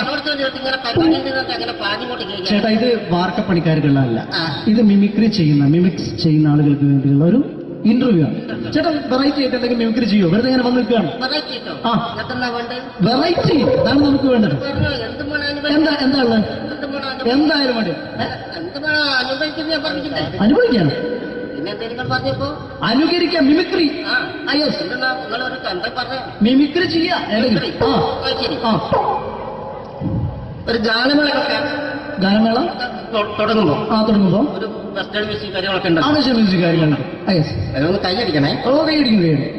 അപ്പൊ ഈ കേട്ട് ഇങ്ങനെ പരിപാടി അങ്ങനെ പാഞ്ഞുകൊണ്ട് കേൾക്കാം. ചേട്ടാ ഇത് വാർക്കപ്പണിക്കാർക്കുള്ളതല്ല, ആ. ഇത് മിമിക്സ് ചെയ്യുന്ന ആളുകൾക്ക് വേണ്ടിയുള്ള ഒരു ഇന്റർവ്യൂ ആണ്. ചേട്ടാ വെറൈറ്റി ആയിട്ട് എന്തെങ്കിലും മിമിക്രി ചെയ്യോ? വെറുതെ ഇങ്ങനെ വന്ന് നിൽക്കുകയാണ്. വെറൈറ്റി കേട്ടോ. ആ. എന്നിട്ടെന്നാ വേണ്ടത്? വെറൈറ്റി അതാണ് നമുക്ക് വേണ്ടത്. പറഞ്ഞോ, എന്ത് വേണം എന്താ ഉള്ളത്? എന്ത് വേണം എന്തായാലും വേണ്ടി എന്ത് വേണം അനുഭവിക്കുന്ന ഞാൻ പറഞ്ഞിട്ടില്ലേ? അനുഭവിക്കാൻ, പിന്നെ എന്തെങ്കിലും പറഞ്ഞപ്പോ അനുകരിക്കാം, മിമിക്രി. ആ യെസ്, എന്തെന്നാ നിങ്ങളൊരു എന്താ പറഞ്ഞ മിമിക്രി ചെയ്യാ. മിമിക്രി. ശരി. ആ, ഒരു ഗാനമേള വെക്കാം. ഗാനമേള തുടങ്ങുമ്പോ തുടങ്ങുമ്പോ ഒരു വെസ്റ്റേൺ മ്യൂസിക് കാര്യങ്ങളൊക്കെ ഉണ്ട്. ആവശ്യം മ്യൂസിക് കാര്യങ്ങളുണ്ട്. യെസ്, അതൊന്ന് കൈയടിക്കണേ. ഓ കൈയടിക്കുന്നു.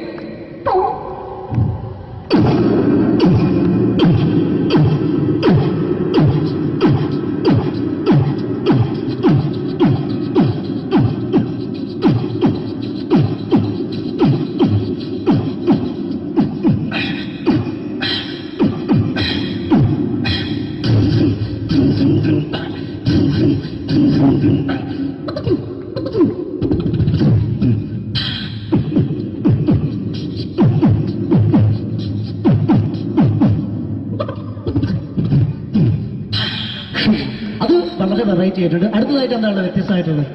അത് വളരെ വെറൈറ്റി ആയിട്ടുണ്ട്. അടുത്തതായിട്ട് എന്താണ് വ്യത്യസ്തമായിട്ടുള്ളത്?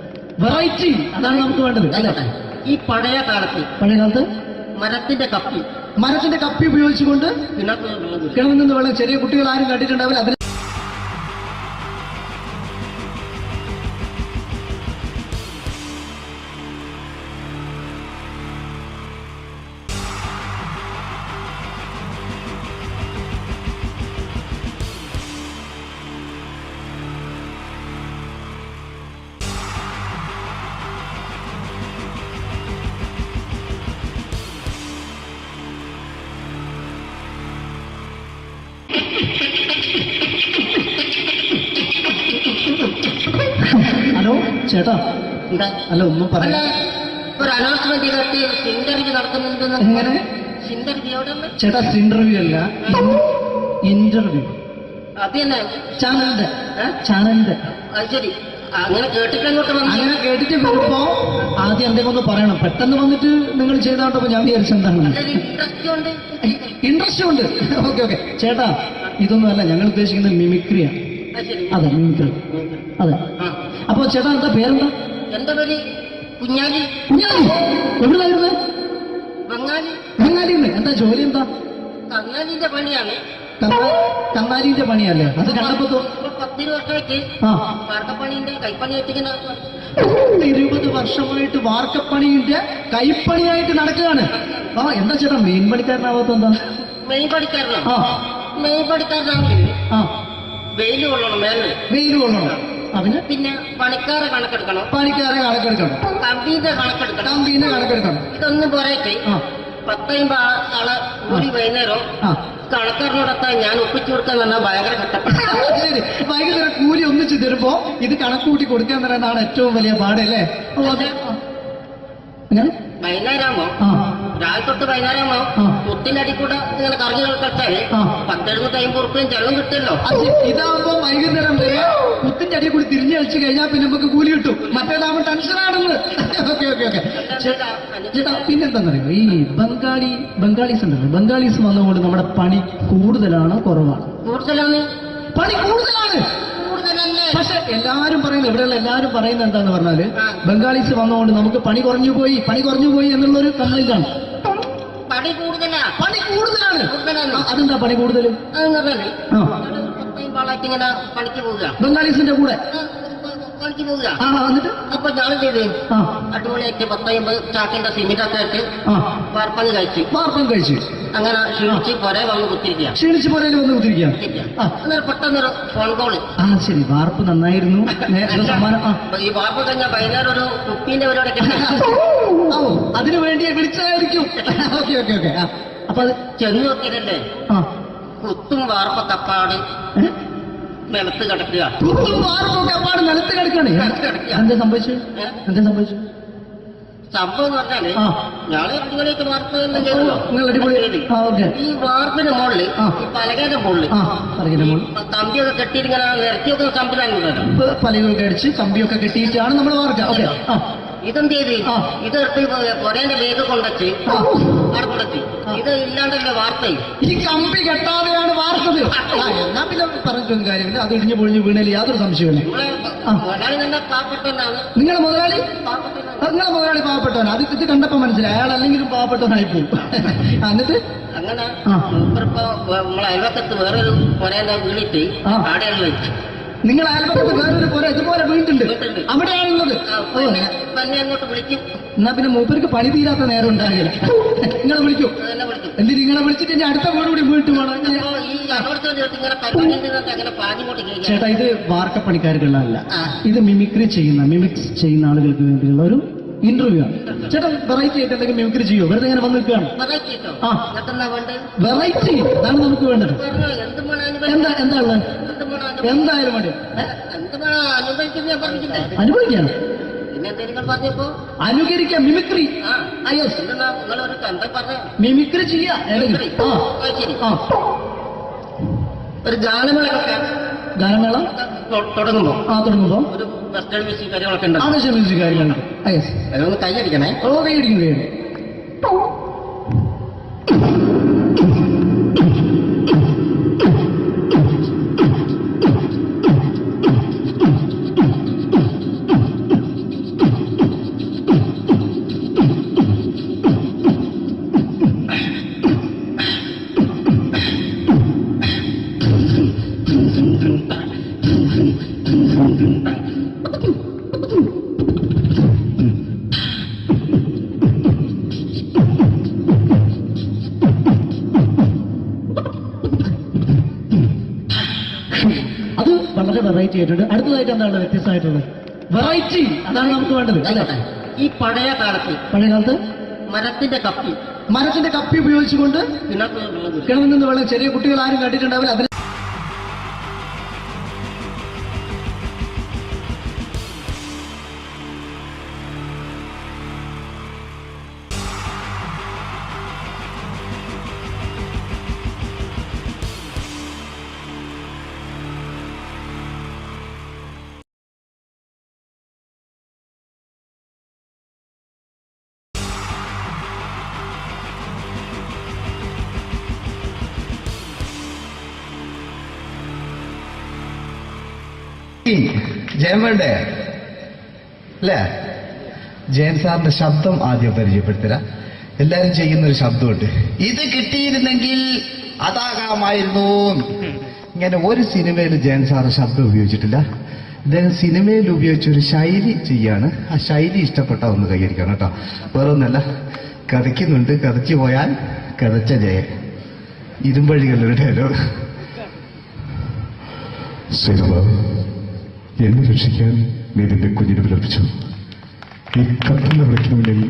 വെറൈറ്റി, അതാണ് നമുക്ക് വേണ്ടത് അല്ലേ? ഈ പഴയ കാലത്ത് പഴയ കാലത്ത് മരത്തിന്റെ കപ്പി ഉപയോഗിച്ചുകൊണ്ട് കിണർ കിണറിൽ നിന്ന് വെള്ളം, ചെറിയ കുട്ടികൾ ആരും കണ്ടിട്ടുണ്ടാവില്ല. അതിന് ഹലോ ചേട്ടാ, എന്താ അല്ല ഒന്നും അല്ല, പറയാം. ഒരു അനൗൺസ്മെന്റ് ചെയ്തിട്ട് ഇന്റർവ്യൂ നടത്തുന്നുണ്ടെന്ന്. എങ്ങനെ ഇന്റർവ്യൂ എവിടെ ഉണ്ട്? ചേട്ടാ? ഇന്റർവ്യൂ അല്ല, ഇന്റർവ്യൂ. അത് തന്നെ ചാനലിന്റെ ഏ? ചാനലിന്റെ. അത് ശരി. അങ്ങനെ കേട്ടിട്ട് അങ്ങോട്ട് വന്നു. അങ്ങനെ കേട്ടിട്ട് വരുമ്പോ ആദ്യം എന്തെങ്കിലും ഒന്ന് പറയണം. പെട്ടെന്ന് വന്നിട്ട് നിങ്ങൾ ചെയ്താണ്ടപ്പോ ഞാൻ വിചാരിച്ചു എന്താണ് ഇൻട്രസ്റ്റ് ഉണ്ട്. ഇൻട്രസ്റ്റ് ഉണ്ട്. ഓക്കെ ചേട്ടാ, ഇതൊന്നുമല്ല ഞങ്ങൾ ഉദ്ദേശിക്കുന്നത് മിമിക്രിയാണ്. അത് ശരി. അതെ, മിമിക്രി. അതെ. ആ. അപ്പൊ ചേട്ടാ എന്താ പേരെന്താ? എന്റെ പേര് കുഞ്ഞാലി. കുഞ്ഞാലി. എവിടെയായിരുന്നു? ബംഗാളി. ബംഗാളിന്ന്. എന്താ ജോലി? എന്താ? കന്നാലിന്റെ പണിയാണ്. കന്നാലിന്റെ പണിയല്ലേ? അത് കണ്ടപ്പോ ഇപ്പൊ 10 വർഷമായിട്ട് ആ വാർക്കപ്പണിന്റെ കൈപ്പണിയായിട്ട് ഇങ്ങനെ 20 വർഷമായിട്ട് വാർക്കപ്പണിന്റെ കൈപ്പണിയായിട്ട് നടക്കുകയാണ്. ആ എന്താ ചേട്ടാ മെയിൻ പണിക്കാരനാവാത്ത എന്താ? മെയ് പണിക്കാരനാണ്. ആ മെയ് പണിക്കാരനാണെങ്കിൽ ആ വെയിൽ കൊള്ളണം മേലെ. വെയിൽ കൊള്ളണം. അതിന് പിന്നെ പണിക്കാരെ കണക്കെടുക്കണം. പണിക്കാരെ കണക്കെടുക്കണം. കമ്പീന്റെ കണക്കെടുക്കണം. കമ്പീനെ കണക്കെടുക്കണം. ഇതൊന്നും പോരായിട്ട് ആ 10-50 ആളെ കൂടി വൈകുന്നേരം ആ കണക്കാരനോടൊത്താൻ ഞാൻ ഒപ്പിച്ചു കൊടുക്കാൻ പറഞ്ഞാൽ ഭയങ്കര കഷ്ടപ്പെട്ടു. ശരി, വൈകുന്നേരം കൂലി ഒന്നിച്ച് തരുമ്പോ ഇത് കണക്കൂട്ടി കൊടുക്കാൻ തരാനാണ് ഏറ്റവും വലിയ പാട് അല്ലേ? ഓ, അതെ. എങ്ങനെ? വൈകുന്നേരമാകുമ്പോ ആ രാവിലെ തൊട്ട് വൈകുന്നേരമാകുമ്പോ ആ. കുത്തിന്റെ അടി കൂടെ ഇങ്ങനെ കറങ്ങി കളിച്ചാല് ആ. 10-70 ഉറുപ്പിയും ചെള്ളം കിട്ടുമല്ലോ. അത് ഇതാവുമ്പോ വൈകുന്നേരം വരെ കുത്തിന്റെ അടിയിൽ കൂടി തിരിഞ്ഞു കളിച്ച് കഴിഞ്ഞാൽ പിന്നെ നമുക്ക് കൂലി കിട്ടും. മറ്റേതാവുമ്പോ ടെൻഷനാണെന്ന്. ഓക്കെ ചേട്ടാ, പിന്നെന്താണെന്നറിയോ, ഈ ബംഗാളീസ് ഉണ്ടല്ലോ, ബംഗാളീസ് വന്നുകൊണ്ട് നമ്മുടെ പണി കൂടുതലാണോ കുറവാണ്? കൂടുതലാണ്. പണി കൂടുതലാണ്. കൂടുതലല്ലേ? പക്ഷെ എല്ലാരും പറയുന്നത്, ഇവിടെയുള്ള എല്ലാരും പറയുന്നത് എന്താന്ന് പറഞ്ഞാല് ആ. ബംഗാളീസ് വന്നുകൊണ്ട് നമുക്ക് പണി കുറഞ്ഞു പോയി എന്നുള്ളൊരു കംപ്ലൈന്റ് ആണ്. പണി കൂടുതലാ. പണി കൂടുതലാണ്. കൂടുതലാണ്. അതെന്താ പണി കൂടുതൽ? അതെന്ന് പറഞ്ഞാല് ആ 10 ആളായിട്ട് ഇങ്ങനെ പണിക്ക് പോവുക. ബംഗാളീസിന്റെ കൂടെ പണിക്ക് പോവുക. എന്നിട്ട് അപ്പൊ ഞാൻ ചെയ്ത് ആ അടിപൊളിയായിട്ട് 10-50 ചാക്കിന്റെ സിമെന്റ് ഒക്കെ ആയിട്ട് ആ വാർപ്പങ്ങ് കഴിച്ചു. വാർപ്പം കഴിച്ച് അങ്ങനെ ക്ഷീണിച്ച് പുറേ വന്ന് കുത്തിരിക്കുക. ക്ഷീണിച്ച് പോരേലും വന്ന് കുത്തിരിക്കുകയാണ്. ആ അന്നേരം പെട്ടെന്നൊരു ഫോൺ കോള്. ശരി, വാർപ്പ് നന്നായിരുന്നു. സമ്മാനം. ഈ വാർപ്പ് കഴിഞ്ഞാൽ വൈകുന്നേരം ഒരു കുപ്പീന്റെ പരിപാടി കിട്ടി. അതിനു വേണ്ടി വിളിച്ചതായിരിക്കും. ഓക്കെ അപ്പൊ അത് ചെന്ന് നോക്കിയതല്ലേ ആ കുത്തും വാർപ്പൊക്കെ അപ്പാട് നിലത്ത് കിടക്കുക. കുത്തും വാർപ്പൊക്കെ അപ്പാട് നിലത്ത് കിടക്കാണ്. എന്താ സംഭവിച്ചു? സംഭവം എന്ന് പറഞ്ഞാല് ആ. ഞാള് അടിപൊളിയായിട്ട് വാർപ്പ് എല്ലാം ചെയ്തല്ലോ. നിങ്ങൾ അടിപൊളി. ഓക്കെ. ഈ വാർപ്പിന്റെ മുകളിൽ ആ. ഈ പലകയുടെ മുകളിൽ പറയുന്ന മോൾ കമ്പിയൊക്കെ കെട്ടിയിട്ട് ഇങ്ങനെ നിരത്തി വെക്കുന്ന സംവിധാനം. പലകൊക്കെ അടിച്ച് കമ്പിയൊക്കെ കെട്ടിയിട്ടാണ് നമ്മൾ വാർക്കുക. ഓക്കെ. ഇതെന്ത് ചെയ്ത് ആ. ഇതെടുത്ത് കൊറേന്റെ ലേക്ക് കൊണ്ടച്ച് ആ. അവിടെ കൊണ്ടച്ച് ഇത് ഇല്ലാണ്ടല്ലേ വാർത്തയും. ഈ കമ്പി കെട്ടാതെയാണ് വാർത്തത്. എന്നാ പിന്നെ പറഞ്ഞു പറഞ്ഞിട്ടൊന്നും കാര്യമില്ല. അത് ഇടിഞ്ഞു പൊളിഞ്ഞു വീണേല് യാതൊരു സംശയമില്ല. മുതലാളി തന്നെ പാവപ്പെട്ടവനാണ്. നിങ്ങളെ മുതലാളി നിങ്ങളെ മുതലാളി പാവപ്പെട്ടവനാണ്. അത് ഇത് കണ്ടപ്പോ മനസ്സിലായി. അയാൾ അല്ലെങ്കിലും പാവപ്പെട്ടവനായി പോകും. എന്നിട്ട് അങ്ങനെ മൂപ്പരിപ്പോ നമ്മളെ അയൽവക്കത്ത് വേറൊരു പുരയിലെ വീണിട്ട് ആടെയാണ് വെച്ചു. നിങ്ങൾ അയൽപക്കത്ത് വേറൊരു പുര ഇതുപോലെ വീണിട്ടുണ്ട്, അവിടെയാണുള്ളത്. തന്നെ അങ്ങോട്ട് വിളിക്കും. എന്നാ പിന്നെ മൂപ്പർക്ക് പണി തീരാത്ത നേരം ഉണ്ടാകില്ല. നിങ്ങളെ വിളിക്കും. തന്നെ വിളിക്കും. എന്തിന് നിങ്ങളെ വിളിച്ചിട്ട് ഇനി അടുത്ത വീട് കൂടി വീട്ടു പോകണം. അപ്പോ ഈ അതോടത്തോട് ഇങ്ങനെ പറ്റിട്ട് അങ്ങനെ പാഞ്ഞിങ്ങോട്ട് കേൾക്കാം. ചേട്ടാ, ഇത് വാർക്കപ്പണിക്കാർക്കുള്ളതല്ല. ഇത് മിമിക്സ് ചെയ്യുന്ന ആളുകൾക്ക് വേണ്ടിയുള്ള ഒരു ഇന്റർവ്യൂ ആണ്. ചേട്ടാ, വെറൈറ്റി ആയിട്ട് എന്തെങ്കിലും മിമിക്രി ചെയ്യോ? വെറുതെ ഇങ്ങനെ വന്ന് നിൽക്കുകയാണ്. വെറൈറ്റി അതാണ് നമുക്ക് വേണ്ടത്. എന്താ ഉള്ളത്? എന്തായാലും വേണ്ടി അനുഭവിക്കാം. അനുകരിക്കാം. മിമിക്രി മിമിക്രി ചെയ്യാ. ഒരു ഗാനമേള തുടങ്ങുമ്പോ ഒരു വെസ്റ്റേൺ മ്യൂസിക് കാര്യങ്ങളൊക്കെ ഉണ്ട്. മ്യൂസിക് കാര്യങ്ങളുണ്ട്. അതൊന്ന് കൈയടിക്കണേ. കൈയടിക്കുന്നു. വളരെ വെറൈറ്റി ആയിട്ടുണ്ട്. അടുത്തതായിട്ട് എന്താണ് വ്യത്യസ്തമായിട്ടുള്ളത്? വെറൈറ്റി അതാണ് നമുക്ക് വേണ്ടത് അല്ലേ? ഈ പഴയ കാലത്ത് മരത്തിന്റെ കപ്പി ഉപയോഗിച്ചുകൊണ്ട് കിണറിൽ നിന്ന് വെള്ളം ചെറിയ കുട്ടികൾ ആരും കണ്ടിട്ടുണ്ടാവില്ല. അതിന് ജയൻ വേണ്ടേ അല്ലേ? ജയൻ സാറിന്റെ ശബ്ദം ആദ്യം പരിചയപ്പെടുത്തരാം. എല്ലാരും ചെയ്യുന്ന ഒരു ശബ്ദമുണ്ട്. ഇത് കിട്ടിയിരുന്നെങ്കിൽ അതാകാമായിരുന്നു. ഇങ്ങനെ ഒരു സിനിമയിൽ ജയൻ സാറ് ശബ്ദം ഉപയോഗിച്ചിട്ടില്ല. ഇദ്ദേഹം സിനിമയിൽ ഉപയോഗിച്ച ഒരു ശൈലി ചെയ്യാണ്. ആ ശൈലി ഇഷ്ടപ്പെട്ട ഒന്ന് കൈകരിക്കണം കേട്ടോ. വേറൊന്നല്ല, കഥയ്ക്കുന്നുണ്ട്. കഥച്ചു പോയാൽ കഥച്ച ജയൻ. ഇരുമ്പഴികളുടെ ഡയലോഗ്. സിനിമ എന്നെ രക്ഷിക്കാൻ നീ നിന്റെ കുഞ്ഞിനെ വിലപിച്ചു. ഈ കത്തുന്ന വിളിക്കുന്നതിൽ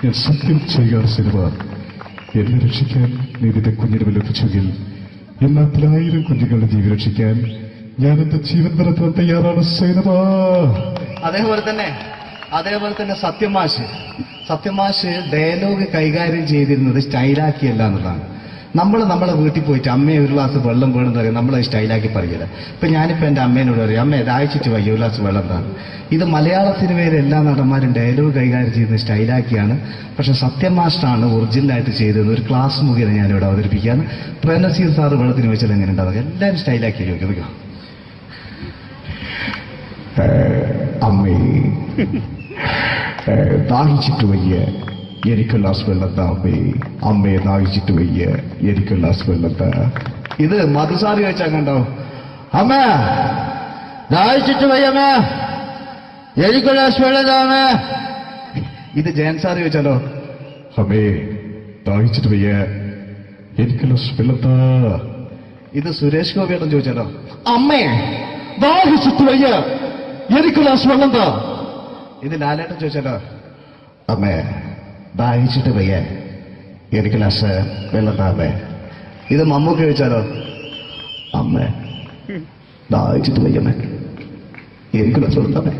ഞാൻ സത്യം ചെയ്യുകയാണ്. സിനിമ എന്നെ രക്ഷിക്കാൻ നീ നിന്റെ കുഞ്ഞിനെ വിലപിച്ചെങ്കിൽ എന്നാൽ 1000 കുഞ്ഞുങ്ങളുടെ ജീവൻ രക്ഷിക്കാൻ ഞാൻ എന്റെ ജീവൻ നടത്താൻ തയ്യാറാണ്. സിനിമ അതേപോലെ തന്നെ സത്യമാഷ് ഡയലോഗ് കൈകാര്യം ചെയ്തിരുന്നത് സ്റ്റൈലാക്കിയല്ല എന്നുള്ളതാണ്. നമ്മളെ വീട്ടിൽ പോയിട്ട് അമ്മയെ ഒരു ഗ്ലാസ് വെള്ളം വേണമെന്ന് പറയും. നമ്മളത് സ്റ്റൈലാക്കി പറയില്ല. ഇപ്പൊ ഞാനിപ്പോ എന്റെ അമ്മേനോട് പറയും, അമ്മ ദാഹിച്ചിട്ട് വയ്യ ഒരു ഗ്ലാസ് വെള്ളം എന്താണ്. ഇത് മലയാള സിനിമയിലെ എല്ലാ നടന്മാരും ഡയലോഗ് കൈകാര്യം ചെയ്യുന്നത് സ്റ്റൈലാക്കിയാണ്. പക്ഷെ സത്യം മാസ്റ്ററാണ് ഒറിജിനലായിട്ട് ചെയ്തത്. ഒരു ക്ലാസ് മുഖേന ഞാനിവിടെ അവതരിപ്പിക്കുകയാണ്. പ്രേംനസീർ സാറ് വെള്ളത്തിന് വെച്ചാൽ എങ്ങനെ ഉണ്ടാവുക? എല്ലാവരും സ്റ്റൈലാക്കി ചോദിക്കുക. അമ്മേ ദാഹിച്ചിട്ട് വയ്യ എനിക്ക് ഗ്ലാസ് വെള്ളം താ. അമ്മയെ ദാഹിച്ചിട്ട് വയ്യ എനിക്ക് ഗ്ലാസ് വെള്ളം താ. ഇത് മധുസാറി ചോദിച്ചാൽ കണ്ടോ? അമ്മ ദാഹിച്ചിട്ട് വയ്യമ്മ എനിക്ക് ഗ്ലാസ് വെള്ളം താമേ. ഇത് ജയൻ സാർ ചോദിച്ചാലോ? അമ്മേ ദാഹിച്ചിട്ട് വയ്യ എനിക്ക് ഗ്ലാസ് വെള്ളം താ. ഇത് സുരേഷ് ഗോപിയോടും ചോദിച്ചാലോ? അമ്മേ ദാഹിച്ചിട്ട് വയ്യ എനിക്ക് ഗ്ലാസ് വെള്ളം താ. ഇത് ലാലേട്ടൻ ചോദിച്ചാലോ? അമ്മേ ദാഹിച്ചിട്ട് വയ്യ എനിക്ക് ഗ്ലാസ് വെള്ളം താമേ. ഇത് മമ്മൂക്ക് ചോദിച്ചാലോ? അമ്മേ ദാഹിച്ചിട്ട് വയ്യമ്മേ എനിക്ക് ഗ്ലാസ് വെള്ളം താമേ.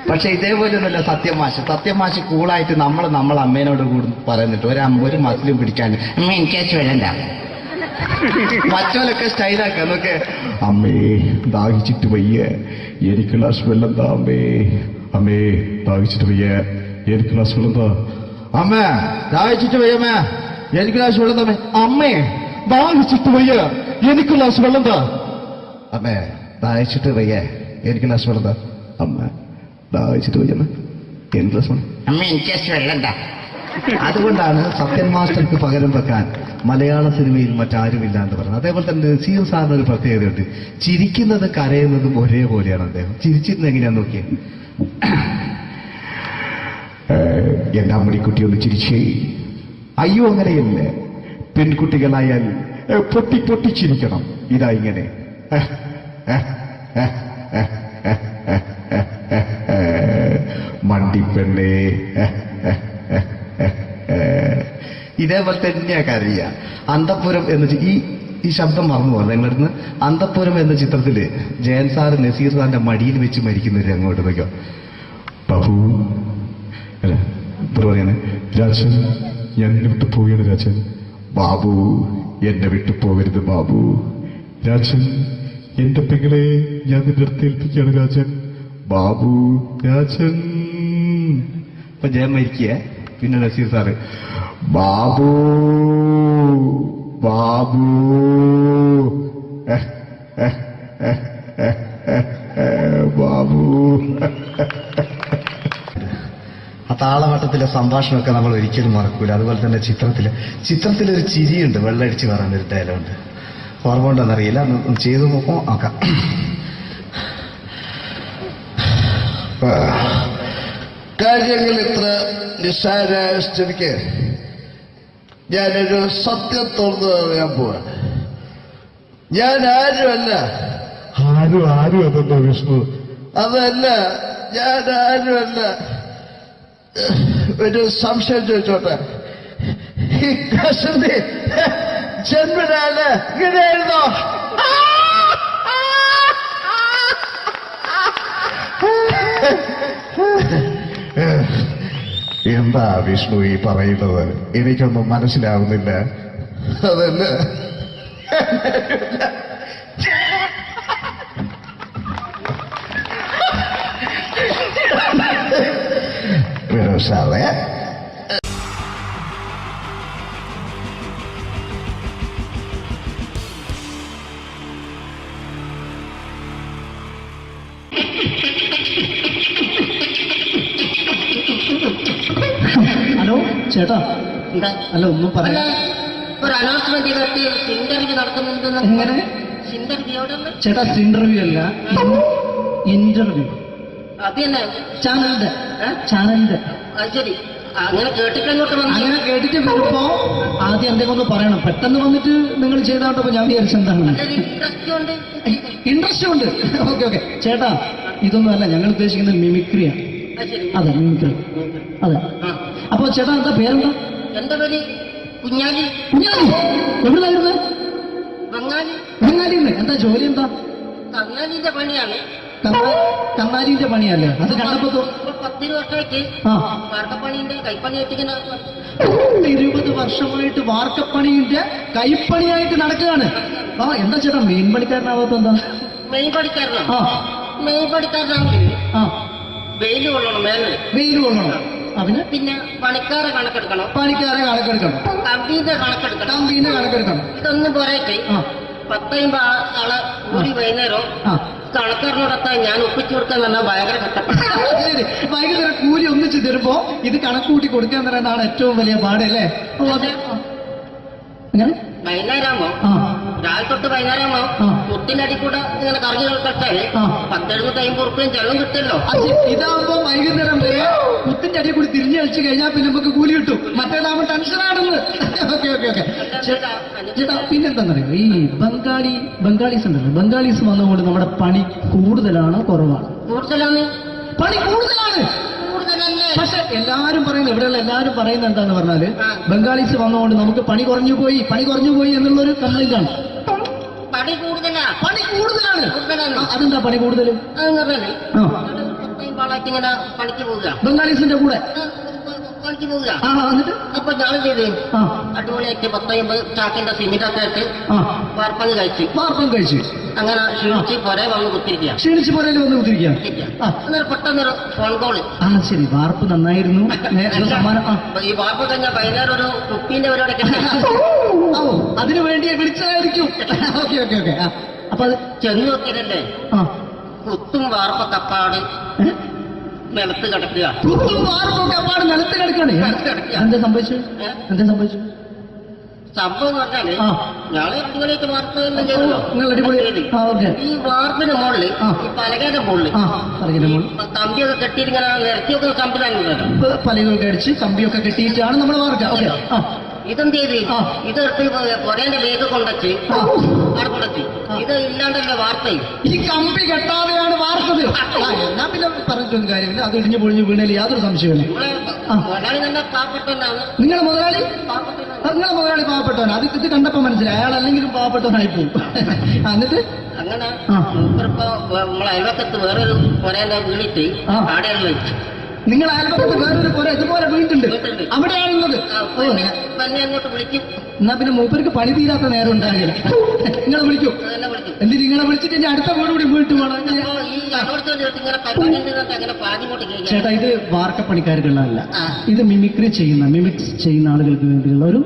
പക്ഷെ ഇതേപോലെ ഒന്നുമല്ല സത്യമാശ് കൂളായിട്ട് നമ്മളെ അമ്മേനോട് കൂടി പറയുന്നിട്ട് ഒരു മസിലും പിടിക്കാൻ അമ്മ എനിക്ക് വെള്ളം താ. മറ്റോലൊക്കെ സ്റ്റൈലാക്കാം. നോക്കെ അമ്മേ ദാഹിച്ചിട്ട് വയ്യ എനിക്ക് ഗ്ലാസ് വെള്ളം താ. അമ്മേ ദാഹിച്ചിട്ട് വയ്യ എനിക്ക് ഗ്ലാസ് വെള്ളം താ. അമ്മ ദാഹിച്ചിട്ട് വയ്യമ്മേ എനിക്ക് ഗ്ലാസ് വെള്ളം താ. അമ്മേ ദാഹിച്ചിട്ട് വയ്യ എനിക്ക് ഗ്ലാസ് വെള്ളം താ. അമ്മേ ദാഹിച്ചിട്ട് വയ്യേ എനിക്ക് ഗ്ലാസ് വെള്ളം താ. അമ്മ ദാഹിച്ചിട്ട് വയ്യമ്മ എനിക്ക് ഗ്ലാസ് വെള്ളം. അമ്മ എനിക്ക് വെള്ളണ്ട. അതുകൊണ്ടാണ് സത്യൻ മാസ്റ്റർക്ക് പകരം വെക്കാൻ മലയാള സിനിമയിൽ മറ്റാരുമില്ല എന്ന് പറയുന്നത്. അതേപോലെ തന്നെ നസീർ സാറിന് ഒരു പ്രത്യേകതയുണ്ട്. ചിരിക്കുന്നത് കരയുന്നതും ഒരേപോലെയാണ് അദ്ദേഹം. ചിരിച്ചിരുന്ന് എങ്ങനെയാന്ന് നോക്കിയേ. എന്റെ അമ്മടിക്കുട്ടി ഒന്ന് ചിരിച്ചേ. അയ്യോ അങ്ങനെയല്ലേ, പെൺകുട്ടികളായാൽ പൊട്ടി പൊട്ടി ചിരിക്കണം. ഇതാ ഇങ്ങനെ മണ്ടിപ്പെണ്ണേ. ഇതേപോലെ തന്നെയാ കരയ. അന്തപ്പുരം എന്ന ഈ ശബ്ദം മറന്നു പോകുന്നത് നിങ്ങളടുന്ന്. അന്തപ്പുരം എന്ന ചിത്രത്തില് ജയൻ സാറ് നസീർ സാറിന്റെ മടിയിൽ വെച്ച് മരിക്കുന്നവര് അങ്ങോട്ട് നോക്കോ. ബാബു അല്ല പറയാന് രാജൻ ഞാൻ എന്നെ വിട്ടു പോവുകയാണ് രാജൻ. ബാബു എന്നെ വിട്ടു പോകരുത് ബാബു. രാജൻ എന്റെ പെങ്ങളെ ഞാൻ നിന്റെ അടുത്ത് ഏൽപ്പിക്കുകയാണ് രാജൻ. ബാബു രാജൻ. ഇപ്പൊ ജയൻ മരിക്കേ. പിന്നെ നസീർ സാറ് ബാബു ബാബു ബാബു. ആ താളവട്ടത്തിലെ സംഭാഷണമൊക്കെ നമ്മൾ ഒരിക്കലും മറക്കൂല. അതുപോലെ തന്നെ ചിത്രത്തിലൊരു ചിരിയുണ്ട്, വെള്ളടിച്ച് പറയാൻ ഒരു ഡയലോഗുണ്ട്. ഓർമ്മ ഉണ്ടെന്നറിയില്ല, ചെയ്തു നോക്കാം. കാര്യങ്ങൾ ഇത്ര നിസ്സാരമായ സ്ഥിതിക്ക് ഞാനൊരു സത്യം തുറന്നു പറയാൻ പോവാ. ഞാൻ ആരുമല്ല. ആരും അതല്ല വിഷ്ണു. അതല്ല, ഞാൻ ആരുമല്ല. ഒരു സംശയം ചോദിച്ചോട്ടെ. ഈ കസന്തി ജന്മനാണ് ഇങ്ങനെയായിരുന്നോ? എന്താ വിഷ്ണു ഈ പറയുന്നത്? എനിക്കൊന്നും മനസ്സിലാവുന്നില്ല. അതല്ല, സാറേ ഹലോ ചേട്ടാ. എന്താ? അല്ല ഒന്നും അല്ല, പറയാ. ഒരു അനൗൺസ്മെന്റ് കേട്ട് ഇന്റർവ്യൂ നടക്കുന്നുണ്ടെന്ന്. എങ്ങനെ ഇന്റർവ്യൂ എവിടെ? ചേട്ടാ ഇന്റർവ്യൂ അല്ല, ഇന്റർവ്യൂ. അത് തന്നെ ചാനലിന്റെ. അത് ശരി. അങ്ങനെ കേട്ടിട്ട് അങ്ങോട്ട് വന്നു. അങ്ങനെ കേട്ടിട്ട് വരുമ്പോ ആദ്യം എന്തെങ്കിലും ഒന്ന് പറയണം. പെട്ടെന്ന് വന്നിട്ട് നിങ്ങൾ ചെയ്താട്ടപ്പോ ഞാൻ വിചാരിച്ചെന്താണ് ഇൻട്രസ്റ്റ് ഉണ്ട്. ഇൻട്രസ്റ്റ് ഉണ്ട്. ഓക്കെ ചേട്ടാ, ഇതൊന്നും അല്ല ഞങ്ങൾ ഉദ്ദേശിക്കുന്നത് മിമിക്രിയാണ്. അത് ശരി. അതെ മിമിക്രി. അതെ. അപ്പൊ ചേട്ടാ എന്താ പേരെന്താ? എന്റെ പേര് കുഞ്ഞാലി. കുഞ്ഞാലി. എവിടുന്നായിരുന്നു? ബംഗാളി. ബംഗാലിന്ന്. എന്താ ജോലി എന്താ? കങ്ങാലിന്റെ പണിയാണ്. കന്നാലിന്റെ പണിയല്ലേ? അത് കണ്ടപ്പോ 10 വർഷമായിട്ട് ആ വാർക്കപ്പണിന്റെ കൈപ്പണിയായിട്ട് ഇങ്ങനെ 20 വർഷമായിട്ട് വാർക്കപ്പണിന്റെ കൈപ്പണിയായിട്ട് നടക്കുകയാണ്. ആ എന്താ ചേട്ടാ മെയിൻ പണിക്കാരനാവാത്ത എന്താ? മെയിൻ പണിക്കാരനോ? ആ മെയിൻ പണിക്കാരനാണെങ്കിൽ ആ വെയിൽ കൊള്ളണം. വേനൽ വെയിൽ കൊള്ളണം. അതിന് പിന്നെ പണിക്കാരെ കണക്കെടുക്കണം. പണിക്കാരെ കണക്കെടുക്കണം. കമ്പീന്റെ കണക്കെടുക്കണം. കമ്പീന്റെ കണക്കെടുക്കണം. ഇതൊന്നും പോരായിട്ട് ആ 10 ആളെ ഒരു വൈകുന്നേരം ആ കണക്കാരനോടൊത്താൻ ഞാൻ ഒപ്പിച്ചു കൊടുക്കാൻ പറഞ്ഞാൽ ഭയങ്കര കഷ്ടപ്പെട്ടു. ശരി. വൈകുന്നേരം കൂലി ഒന്നിച്ച് തരുമ്പോ ഇത് കണക്കൂട്ടി കൊടുക്കാൻ തരുന്നതാണ് ഏറ്റവും വലിയ പാട് അല്ലേ? എങ്ങനെ വൈകുന്നേരമാകുമ്പോ ആ രാവിലെ തൊട്ട് വൈകുന്നേരമാകുമ്പോ ആ. മുട്ടിനടി കൂടെ ഇങ്ങനെ കറങ്ങി കളിച്ചാല് ആ. 10-70 ഉറുപ്പിയും ചെലവും കിട്ടുമല്ലോ. ഇതാകുമ്പോ വൈകുന്നേരം വരെ മുത്തിന്റെ അടിയിൽ കൂടി തിരിഞ്ഞു കളിച്ചു കഴിഞ്ഞാൽ പിന്നെ നമുക്ക് കൂലി കിട്ടും. മറ്റേതാകുമ്പോ ടെൻഷനാണെന്ന്. ഓക്കെ ചേട്ടാ പിന്നെന്താന്നറിയോ, ഈ ബംഗാളീസ് ഉണ്ടല്ലോ, ബംഗാളീസ് വന്നുകൊണ്ട് നമ്മുടെ പണി കൂടുതലാണോ കുറവാണ്? കൂടുതലാണ്. പണി കൂടുതലാണ്. കൂടുതലല്ലേ? പക്ഷെ എല്ലാരും പറയുന്നത്, ഇവിടെയുള്ള എല്ലാരും പറയുന്നത് എന്താന്ന് പറഞ്ഞാല് ബംഗാളീസ് വന്നുകൊണ്ട് നമുക്ക് പണി കുറഞ്ഞു പോയി എന്നുള്ളൊരു കംപ്ലൈന്റ് ആണ്. പണി കൂടുതലാ. പണി കൂടുതലാണ്. കൂടുതലാണ്. അതെന്താ പണി കൂടുതൽ? അതെന്ന് പറഞ്ഞാല് ആ 10 ആളായിട്ട് ഇങ്ങനെ പണിക്ക് പോവുക. ബംഗാളീസിന്റെ കൂടെ പണിക്ക് പോവുക. ആ എന്നിട്ട് അപ്പൊ ഞാൻ ചെയ്ത് ആ അടിപൊളിയായിട്ട് 10-50 ചാക്കിന്റെ സിമെന്റൊക്കെ ഇട്ട് ആ വാർപ്പങ്ങ് കഴിച്ച് വാർപ്പം കഴിച്ചു അങ്ങനെ ക്ഷീണിച്ച് പൊരെ വന്ന് കുത്തിരിക്കുക. ക്ഷീണിച്ച് പോരേലും വന്ന് കുത്തിരിക്കുക. അന്നേരം പെട്ടെന്നൊരു ഫോൺ കോള്. ആ ശരി, വാർപ്പ് നന്നായിരുന്നു. സമ്മാനം. ഈ വാർപ്പ് കഴിഞ്ഞ വൈകുന്നേരം ഒരു കുപ്പീന്റെ പരിപാടിയൊക്കെ ഓ അതിനു വേണ്ടി വിളിച്ചതായിരിക്കും. ഓക്കെ അപ്പൊ അത് ചെന്ന് നോക്കിയതല്ലേ ആ കുത്തും വാർപ്പ തപ്പാട് നിലത്ത് കിടക്കുക. കുത്തും വാർപ്പൊക്കെ അപ്പാട് നിലത്ത് കിടക്കാണ്. എന്താ സംഭവിച്ചു? എന്താ സംഭവിച്ചു? സംഭവം എന്ന് പറഞ്ഞാല് ആ. ഞാള് അടിപൊളിയായിട്ട് വാർപ്പ് എല്ലാം ചെയ്തല്ലോ. നിങ്ങൾ അടിപൊളി. ആ ഓക്കെ. ഈ വാർപ്പിന്റെ മുകളില് ആ. ഈ പലകയുടെ മുകളില് ആ പറഞ്ഞ കമ്പിയൊക്കെ കെട്ടിയിങ്ങനെ നിരത്തിയൊക്കെ സംവിധാനം ഉണ്ടല്ലോ. പലകൊക്കെ അടിച്ച് കമ്പിയൊക്കെ കെട്ടിയിട്ടാണ് നമ്മൾ വാർക്കുക. ഓക്കെ. ആ ഇതെന്ത് ചെയ്ത് ആ. ഇതെടുത്ത് പൊരേന്റെ വേഗം കൊണ്ടച്ച് ആ. അവിടെ കൊണ്ടച്ച് ഇത് ഇല്ലാണ്ടല്ലേ വാർത്തയും. ഈ കമ്പി കെട്ടാതെയാണ് വാർത്തത്. എന്നാ പിന്നെ പറഞ്ഞിട്ടൊന്നും കാര്യമില്ല. അത് ഇടിഞ്ഞു പൊളിഞ്ഞു വീണേൽ യാതൊരു സംശയമില്ല. ആ. മുതലാളി നല്ല പാവപ്പെട്ടവനാണ്. നിങ്ങളെ മുതലാളി പാവപ്പെട്ടവനാണ്. നിങ്ങളെ മുതലാളി പാവപ്പെട്ടവൻ. അത് ഇത് കണ്ടപ്പോ മനസ്സിലായി. അയാൾ അല്ലെങ്കിലും പാവപ്പെട്ടവനായി പോകും. എന്നിട്ട് അങ്ങനെ ആ. മൂപ്പരിപ്പോ നമ്മളെ അയൽവക്കത്ത് വേറൊരു പൊരേന്റെ വീണിട്ട് ആ. ആടെയാണ് വെച്ച്. നിങ്ങൾ അയൽപക്കത്ത് വേറൊരു പോലെ ഇതുപോലെ വീട്ടുണ്ട്. വീട്ടുണ്ട്. അവിടെയാണുള്ളത്. ഇപ്പൊ എന്നെ അങ്ങോട്ട് വിളിക്കും. എന്നാ പിന്നെ മൂപ്പർക്ക് പണി തീരാത്ത നേരം ഉണ്ടാകില്ല. നിങ്ങളെ വിളിക്കും. എന്നെ വിളിക്കും. എന്തിന് നിങ്ങളെ വിളിച്ചിട്ട് ഇനി അടുത്ത വീട് കൂടി വീട്ടു പോകണം. അപ്പൊ ഈ അതോടത്ത് ഇങ്ങനെ പരിപാടി ഉണ്ട് അങ്ങനെ പാതിമോട്ട് കേൾക്കാം. ചേട്ടാ ഇത് വാർക്കപ്പണിക്കാർക്കുള്ളതല്ല. ആ. ഇത് മിമിക്രി മിമിക്സ് ചെയ്യുന്ന ആളുകൾക്ക് വേണ്ടിയുള്ള ഒരു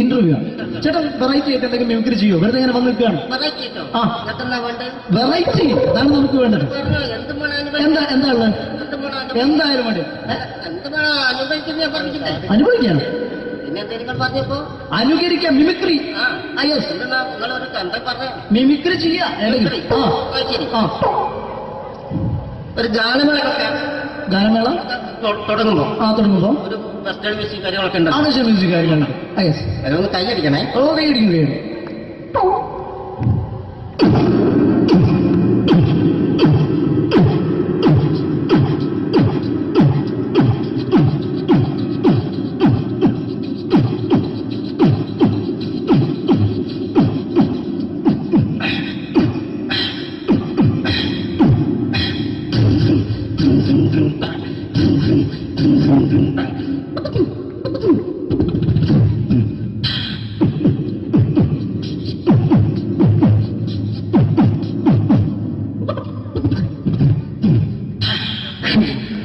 ഇന്റർവ്യൂ ആണ്. ചേട്ടാ വെറൈറ്റി ആയിട്ട് എന്തെങ്കിലും മിമിക്രി ചെയ്യോ? വെറുതെ ഇങ്ങനെ വന്ന് നിൽക്കുകയാണ്. വെറൈറ്റി കിട്ടോ? ആ. ഇതൊക്കെന്നാ വേണ്ടത്? വെറൈറ്റി അതാണ് നമുക്ക് വേണ്ടത്. പറഞ്ഞോ, എന്ത് വേണം എന്താ അനുഭവിക്കാൻ? എന്താ ഉള്ളത്? എന്ത് വേണം എന്തായാലും മതി. എന്ത് വേണം അനുഭവിക്കുന്ന ഞാൻ പറഞ്ഞില്ലേ? അനുഭവിക്കാണ്. പിന്നെ എന്തെങ്കിലും പറഞ്ഞപ്പോ അനുകരിക്കാം. മിമിക്രി. ആ യെസ്. എന്നാ നിങ്ങളൊരു എന്താ പറഞ്ഞ മിമിക്രി ചെയ്യാ. മിമിക്രി. ആ ആ, ശരി. ആ ഒരു ഗാനമേളൊക്കെ ഗാനമേള തുടങ്ങുമ്പോ തുടങ്ങുമ്പോ ഒരു വെസ്റ്റേൺ മ്യൂസിക് കാര്യങ്ങളൊക്കെ ഉണ്ട്. ആദേശ മ്യൂസിക് കാര്യങ്ങളുണ്ട്. യെസ്. അതൊന്ന് കൈയടിക്കണേ. ഓ കൈയടിക്കും കൈയടിക്കും.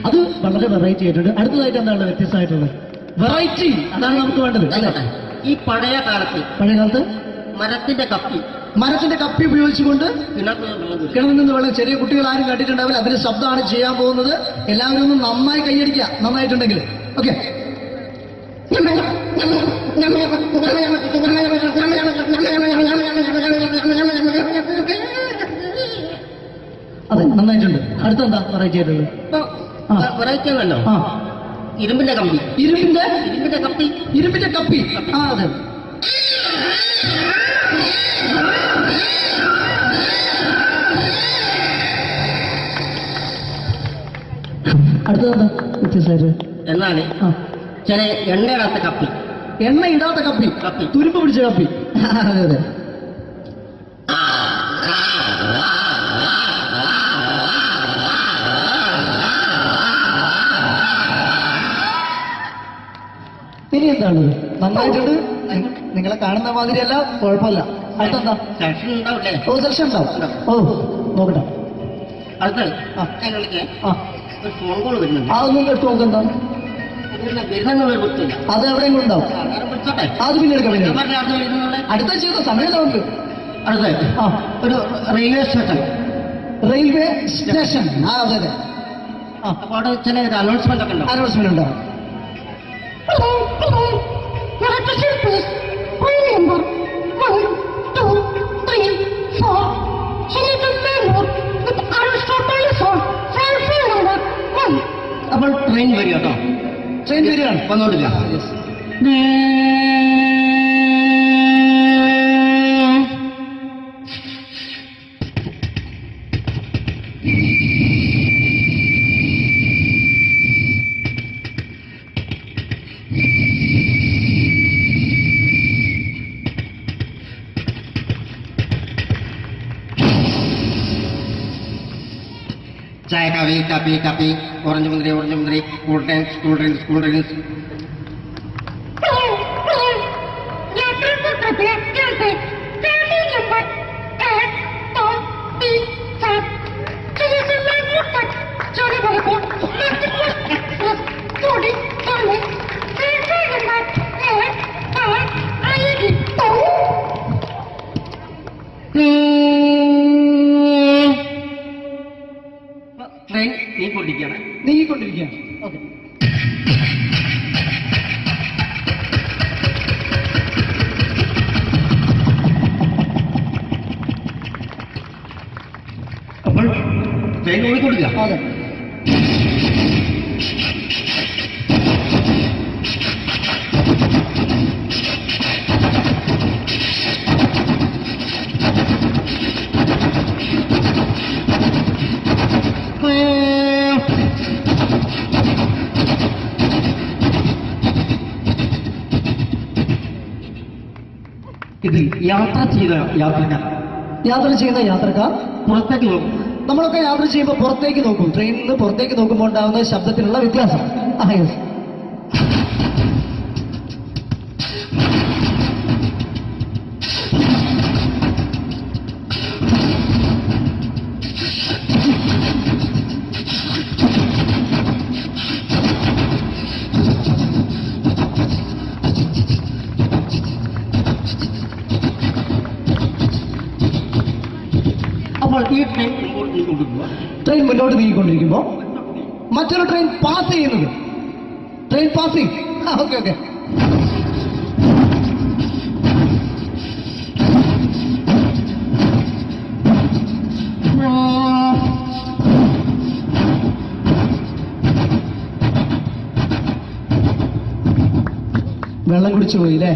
അത് വളരെ വെറൈറ്റി ആയിട്ടുണ്ട്. അടുത്തതായിട്ട് എന്താണ് വ്യത്യസ്തമായിട്ടുള്ളത്? വെറൈറ്റി അതാണ് നമുക്ക് വേണ്ടത് അല്ലേ? ഈ പഴയ കാലത്ത് പഴയ കാലത്ത് മരത്തിന്റെ കപ്പി ഉപയോഗിച്ചുകൊണ്ട് കിണറ്റിൽ വെള്ളം കുടിക്കും. കിണറിൽ നിന്ന് വെള്ളം ചെറിയ കുട്ടികൾ ആരും കണ്ടിട്ടുണ്ടാവില്ല. അതിന് ശബ്ദമാണ് ചെയ്യാൻ പോകുന്നത്. എല്ലാവരും ഒന്ന് നന്നായി കൈയടിക്കുക നന്നായിട്ടുണ്ടെങ്കിൽ. ഓക്കെ. അതെ നന്നായിട്ടുണ്ട്. അടുത്തെന്താ വെറൈറ്റി ആയിട്ടുള്ളത്? വെറൈറ്റി ആണല്ലോ. ആ ഇരുമ്പിന്റെ കമ്പി. ഇരുമ്പിന്റെ കപ്പി. ആ അതെ. അടുത്തതെന്താ വ്യത്യസ്തമായിട്ട്? എന്നാണ് ആ ചില എണ്ണയിടാത്ത കപ്പി. എണ്ണ ഇടാത്ത കപ്പി. തുരുമ്പ് പിടിച്ച കപ്പി. അതെ അതെ. ഇനി എന്താണ്? നന്നായിട്ടുണ്ട്. നിങ്ങളെ കാണുന്ന മാതിരിയല്ല, കുഴപ്പമില്ല. അടുത്തെന്താ? സെക്ഷൻ ഉണ്ടാവില്ലേ? ഓ സെക്ഷൻ ഉണ്ടാവും. ഓ നോക്കട്ടെ. അടുത്തത് ആ. ഞാൻ വിളിക്കേ. ആ ഒരു ഫോൺ കോൾ വരുന്നുണ്ട്. അതൊന്നും എടുത്ത് നോക്കെന്താ? വരുന്ന കുത്തില്ല. അത് എവിടെയെങ്കിലും ഉണ്ടാവും. നേരം വിളിച്ചോട്ടെ. അത് പിന്നെ എടുക്കാം. ഞാൻ പറഞ്ഞ അടുത്ത് വരുന്നുള്ള അടുത്ത ചെയ്ത സമയമുണ്ട്. അടുത്തത് ആ ഒരു റെയിൽവേ സ്റ്റേഷൻ. Railway station. ആ അതെ അതെ. ആ അപ്പൊ അവിടെ ചില അനൗൺസ്മെന്റ് ഒക്കെ ഉണ്ടാവും. അനൗൺസ്മെന്റ് ഉണ്ടാവും. അപ്പോൾ ട്രെയിൻ വരും കേട്ടോ. ട്രെയിൻ വരികയാണ്. വന്നോണ്ടില്ല. ചായ കാപ്പി ഓറഞ്ച് മുന്തിരി കൂൾ ഡ്രിങ്ക്സ്. ട്രെയിൻ നീങ്ങിക്കൊണ്ടിരിക്കുകയാണ്. ഓക്കെ. അപ്പോൾ ട്രെയിൻ ഓടിക്കൊടുക്കുക. അതെ. ഇതിൽ യാത്ര ചെയ്യുന്ന യാത്രക്കാർ പുറത്തേക്ക് നോക്കും. നമ്മളൊക്കെ യാത്ര ചെയ്യുമ്പോൾ പുറത്തേക്ക് നോക്കും. ട്രെയിനിൽ നിന്ന് പുറത്തേക്ക് നോക്കുമ്പോൾ ഉണ്ടാകുന്ന ശബ്ദത്തിലുള്ള വ്യത്യാസം. യെസ്. അപ്പോൾ ഈ ട്രെയിൻ മുന്നോട്ട് നീങ്ങിക്കൊണ്ടിരിക്കുമ്പോൾ മറ്റൊരു ട്രെയിൻ പാസ് ചെയ്യുന്നത്. Train passing. Okay okay. വെള്ളം കുടിച്ചു പോയില്ലേ?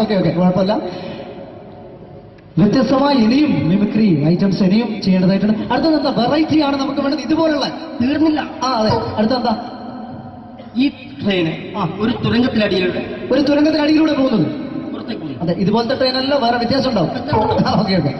ഓക്കെ ഓക്കെ, കുഴപ്പമില്ല. വ്യത്യസ്തമായി ഇനിയും മിമിക്രി ഐറ്റംസ് ഇനിയും ചെയ്യേണ്ടതായിട്ടുണ്ട്. അടുത്തത് എന്താ വെറൈറ്റി ആണ് നമുക്ക് വേണ്ടത്? ഇതുപോലുള്ള തീർന്നില്ല. അതെ. അടുത്തെന്താ? ഈ ട്രെയിന് ഒരു തുരങ്കത്തിനടിയിലൂടെ പോകുന്നത്. പുറത്തേക്ക് പോകും. അതെ. ഇതുപോലത്തെ ട്രെയിനല്ലോ, വേറെ വ്യത്യാസം ഉണ്ടാവും. Okay okay.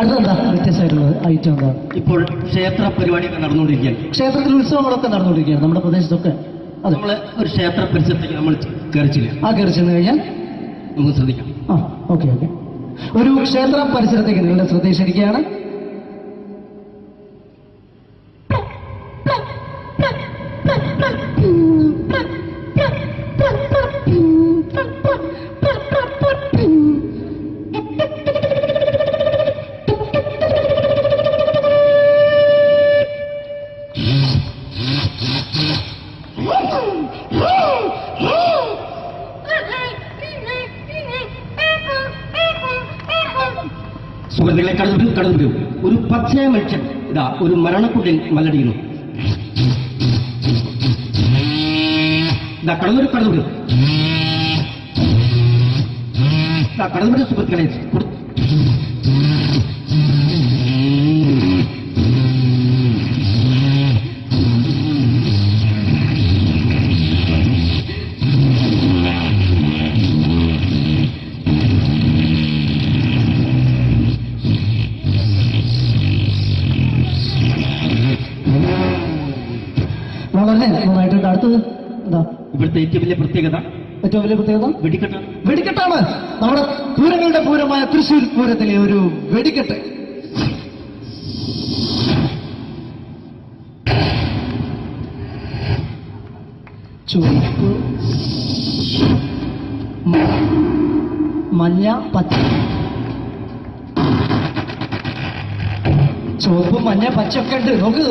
അടുത്തെന്താ വ്യത്യസ്തമായിട്ടുള്ളത് ഐറ്റം എന്താ? ഇപ്പോൾ ക്ഷേത്ര പരിപാടിയൊക്കെ നടന്നുകൊണ്ടിരിക്കുകയാണ്. ക്ഷേത്രത്തിൽ ഉത്സവങ്ങളൊക്കെ നടന്നുകൊണ്ടിരിക്കുകയാണ് നമ്മുടെ പ്രദേശത്തൊക്കെ. അതെ. നമ്മള് ഒരു ക്ഷേത്ര പരിസരത്തേക്ക് നമ്മൾ കയറിച്ചില്ല. കയറി ചെന്ന് കഴിഞ്ഞാൽ നമുക്ക് ശ്രദ്ധിക്കാം. Okay okay. ഒരു ക്ഷേത്ര പരിസരത്തേക്ക് നിങ്ങളുടെ ശ്രദ്ധ ക്ഷണിക്കുകയാണ്. സുഹൃത്തുക്കളെ, കടന്നു ഒരു പച്ചയ മനുഷ്യൻ ഇതാ ഒരു മരണക്കുട്ടിൽ മല്ലടിക്കുന്നു. ഇതാ കടന്നു സുഹൃത്തുക്കളെ. വളരെ നന്നായിട്ടുണ്ട്. അടുത്തത് എന്താ? ഇവിടുത്തെ ഏറ്റവും വലിയ പ്രത്യേകത വെടിക്കെട്ടാണ്. നമ്മുടെ പൂരങ്ങളുടെ പൂരമായ തൃശ്ശൂർ പൂരത്തിലെ ഒരു വെടിക്കെട്ട്. ചുവപ്പ്, മഞ്ഞ, പച്ച. ചുവപ്പ്, മഞ്ഞ, പച്ച ഒക്കെ ഉണ്ട്. നോക്ക്.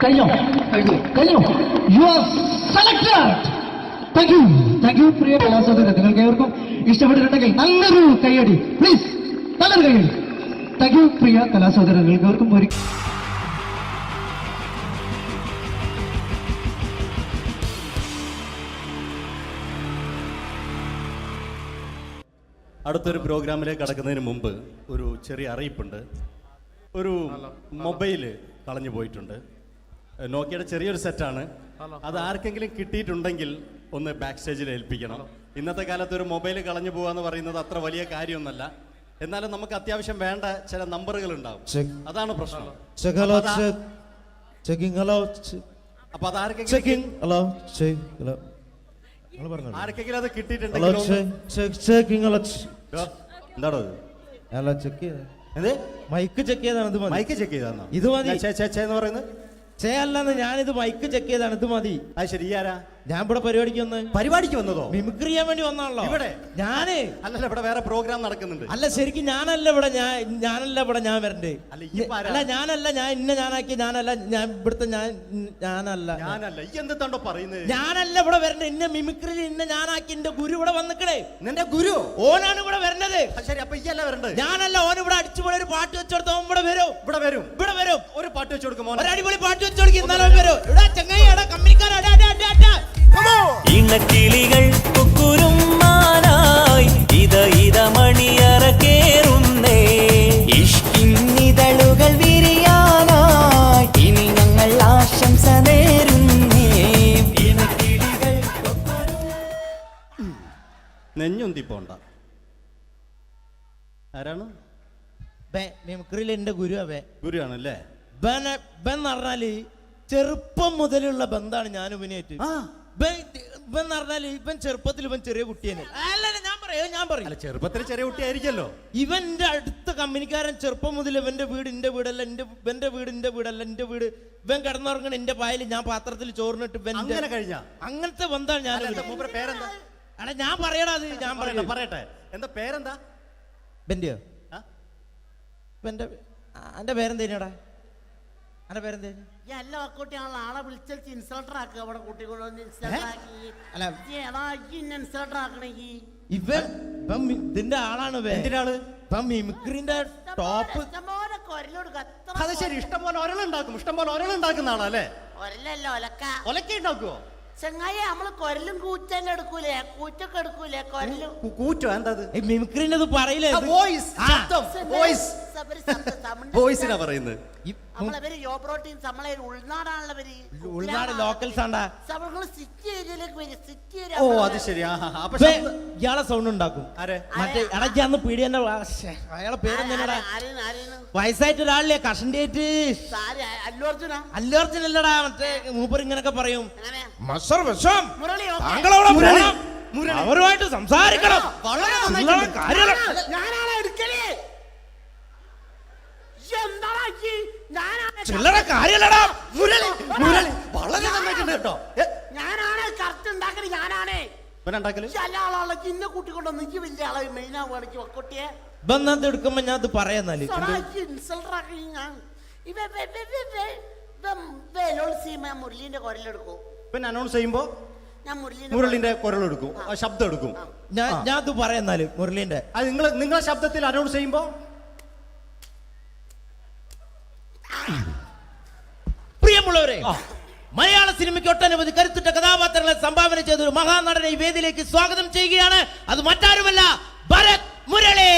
കഴിഞ്ഞോ കഴിഞ്ഞോ you are selected. Thank you പ്രിയ കലാസദന. നിങ്ങൾക്ക് ഏവർക്കും ഇഷ്ടപ്പെട്ടിട്ടുണ്ടെങ്കിൽ നല്ലൊരു കൈയടി പ്ലീസ്, നല്ലൊരു കൈയടി. താങ്ക് യു പ്രിയ കലാസദന. നിങ്ങൾക്ക് ഏവർക്കും ഒരു അടുത്തൊരു പ്രോഗ്രാമിലേക്ക് കടക്കുന്നതിന് മുമ്പ് ഒരു ചെറിയ അറിയിപ്പുണ്ട്. ഒരു മൊബൈല് കളഞ്ഞു പോയിട്ടുണ്ട്. നോക്കിയുടെ ചെറിയൊരു സെറ്റാണ്. അത് ആർക്കെങ്കിലും കിട്ടിയിട്ടുണ്ടെങ്കിൽ ഒന്ന് ബാക്ക് സ്റ്റേജിൽ ഏൽപ്പിക്കണം. ഇന്നത്തെ കാലത്ത് ഒരു മൊബൈൽ കളഞ്ഞു പോകുക എന്ന് പറയുന്നത് അത്ര വലിയ കാര്യമൊന്നുമല്ല. എന്നാലും നമുക്ക് അത്യാവശ്യം വേണ്ട ചില നമ്പറുകൾ ഉണ്ടാവും. അതാണ് പ്രശ്നം. അപ്പൊ അത് ആർക്കെങ്കിലും അത് കിട്ടിയിട്ടുണ്ടെങ്കിൽ എന്താണോ മൈക്ക് ചെക്ക് ചെയ്താണ്. മൈക്ക് ചെക്ക് ചെയ്താണോ ഇത് മതി എന്ന് പറയുന്നത്? ചെയ്യല്ലെന്ന് ഞാനിത് മൈക്ക് ചെക്ക് ചെയ്താണ്. ഇത് മതി. അത് ശരി. ആരാ? ഞാൻ ഇവിടെ പരിപാടിക്ക് വന്നതോ? മിമിക്രി ചെയ്യാൻ വേണ്ടി വന്നാണല്ലോ ഇവിടെ. ഞാന് അല്ലല്ല, ഇവിടെ വേറെ പ്രോഗ്രാം നടക്കുന്നുണ്ട്. അല്ല ശരിക്കും ഞാനല്ല ഇവിടെ. ഞാൻ വരണ്ടേ? അല്ല ഞാനല്ല. ഞാൻ ഞാനാക്കി. ഞാനല്ല. ഞാൻ ഇവിടുത്തെ ഞാനല്ല. ഈ എന്തെത്താണ്ടോ പറയുന്നത്? ഞാനല്ല ഇവിടെ വരണ്ടേ. ഇന്ന മിമിക്രി ഞാനാക്കി. എന്റെ ഗുരു ഇവിടെ വന്നിക്കണേ. നിന്റെ ഗുരു ഓനാണ് ഇവിടെ വരണത്. ശരി. അപ്പൊ ഈ അല്ല വരണ്ടേ? ഞാനല്ല. ഓൻ ഇവിടെ അടിച്ചുപോലെ ഒരു പാട്ട് വെച്ചെടുത്ത ഓൻ ഇവിടെ വരും. ഒരു പാട്ട് വെച്ചു കൊടുക്കും. ഒരു അടിപൊളി പാട്ട് വെച്ചു കൊടുക്കും. ഇന്നലെ വരും. ഇവിടെ ചങ്ങായി കമ്പനിക്കാരാ. ഇണക്കിളികൾ കുക്കുരുമാനായി ഇത മണിയറ കേറുന്നേ. ഇഷ്കിന്നിതളുകൾ വിരിയാനായി ഇനി ഞങ്ങൾ ആശംസ നേരുന്നേ. ഇണക്കിളികൾ നെഞ്ഞുന്തി പോണ്ട. ആരാണ്? മിമിക്രിയിൽ എന്റെ ഗുരു അവേ. ഗുരുവാണല്ലേ? ബൻ പറഞ്ഞാല് ചെറുപ്പം മുതലുള്ള ബന്ധാണ് ഞാൻ ഇവനായിട്ട്. ഇവൻ പറഞ്ഞാല് ഇവൻ ചെറുപ്പത്തിൽ ഇവൻ ചെറിയ കുട്ടിയാണ്. ഞാൻ പറയും ചെറുപ്പത്തിൽ ചെറിയ കുട്ടിയായിരിക്കല്ലോ. ഇവന്റെ അടുത്ത കമ്പനിക്കാരൻ ചെറുപ്പം മുതൽ ഇവന്റെ വീട് എന്റെ വീടല്ല. ഇവന്റെ വീട് എന്റെ വീടല്ല. എന്റെ വീട് ഇവൻ കിടന്നുറങ്ങണ എന്റെ പായൽ ഞാൻ പാത്രത്തിൽ ചോറിനിട്ട് അങ്ങനത്തെ ബന്ധാണ് ഞാൻ. പേരെന്താ? അല്ല ഞാൻ പറയടാ. അത് ഞാൻ പറയട്ടെ. എന്താ പേരെന്താ? ബെന്റെയോ? എന്റെ പേരെന്തേനാടാ? എന്റെ പേരെന്തേനു? എല്ലാ കുട്ടിയാണല്ലോ ആളെ വിളിച്ചാൽ ഇൻസൾട്ടർ ആക്കുക. അവിടെ കുട്ടികളൊന്ന് ഇൻസൾട്ടർ ആക്കണേ. ഇവൻ ഇതിന്റെ ആളാണ്. മിമിക്രിന്റെ ടോപ്പ്. അത് ശരി. ഇഷ്ടംപോലെ ഒരളുണ്ടാക്കുന്ന ആളല്ലേ? ഒരലല്ല, ഒലക്ക ഉണ്ടാക്കുവോ? ചെങ്ങായി നമ്മള് കൊരലും കൂറ്റെല്ലാം എടുക്കൂലേ? കൂറ്റൊക്കെ എടുക്കൂലേ? കൊരലും കൂറ്റോ? എന്താ മിമിക്രിന്റെ പറയില്ലേ? വോയിസിനാ പറയുന്നത്. നമ്മളവര് യോ പ്രോട്ടീൻ നമ്മളെ ഉൾനാടാണല്ലോ. ഉൾനാട് ലോക്കൽസ് ആണ്ടാ. സിറ്റി ഏരിയയിലേക്ക് വരും. City area. ഓ അത് ശരി. ഇയാളെ സൗണ്ട് ഉണ്ടാക്കും. മറ്റേ ഇടയ്ക്കാന്ന് പീഡിയന്റെ അയാളെ പേരെന്താ? വയസ്സായിട്ട് ഒരാളില്ലേ? കഷണ്ടിയായിട്ട്. അല്ലു അർജുൻ അല്ലടാ. മറ്റേ മൂപ്പർ ഇങ്ങനൊക്കെ പറയും. അവരുമായിട്ട് സംസാരിക്കണം. ചില്ലറ കാര്യല്ലടാ. വളരെ നന്നായിട്ടുണ്ട് കേട്ടോ. ഞാനാണ് കറക്റ്റ് ഉണ്ടാക്കല്. ഞാനാണ് എല്ലാ ആളാളെ ഇന്നെ കൂട്ടിക്കൊണ്ടോ. നീക്ക് വലിയ ആളെ മെയിൻ ആവുകയാണെങ്കിൽ ഒക്കൊട്ടിയെ ബന്ധം എടുക്കുമ്പോ ഞാൻ അത് പറയാന്നാല് മുരളീന്റെ കുരലെടുക്കും. പിന്നെ അനൗൺസ് ചെയ്യുമ്പോ ഞാൻ മുരളിന്റെ കുരലെടുക്കും, ശബ്ദം എടുക്കും. ഞാൻ അത് പറയാന്നാല് മുരളീന്റെ അത് നിങ്ങളെ ശബ്ദത്തിൽ അനൗൺസ് ചെയ്യുമ്പോ പ്രിയമുള്ളവരെ, മലയാള സിനിമയ്ക്ക് ഒട്ടനവധി കരുത്തുറ്റ കഥാപാത്രങ്ങളെ സംഭാവന ചെയ്ത ഒരു മഹാനടനെ ഈ വേദിയിലേക്ക് സ്വാഗതം ചെയ്യുകയാണ്. അത് മറ്റാരുമല്ല, ഭരത് മുരളി.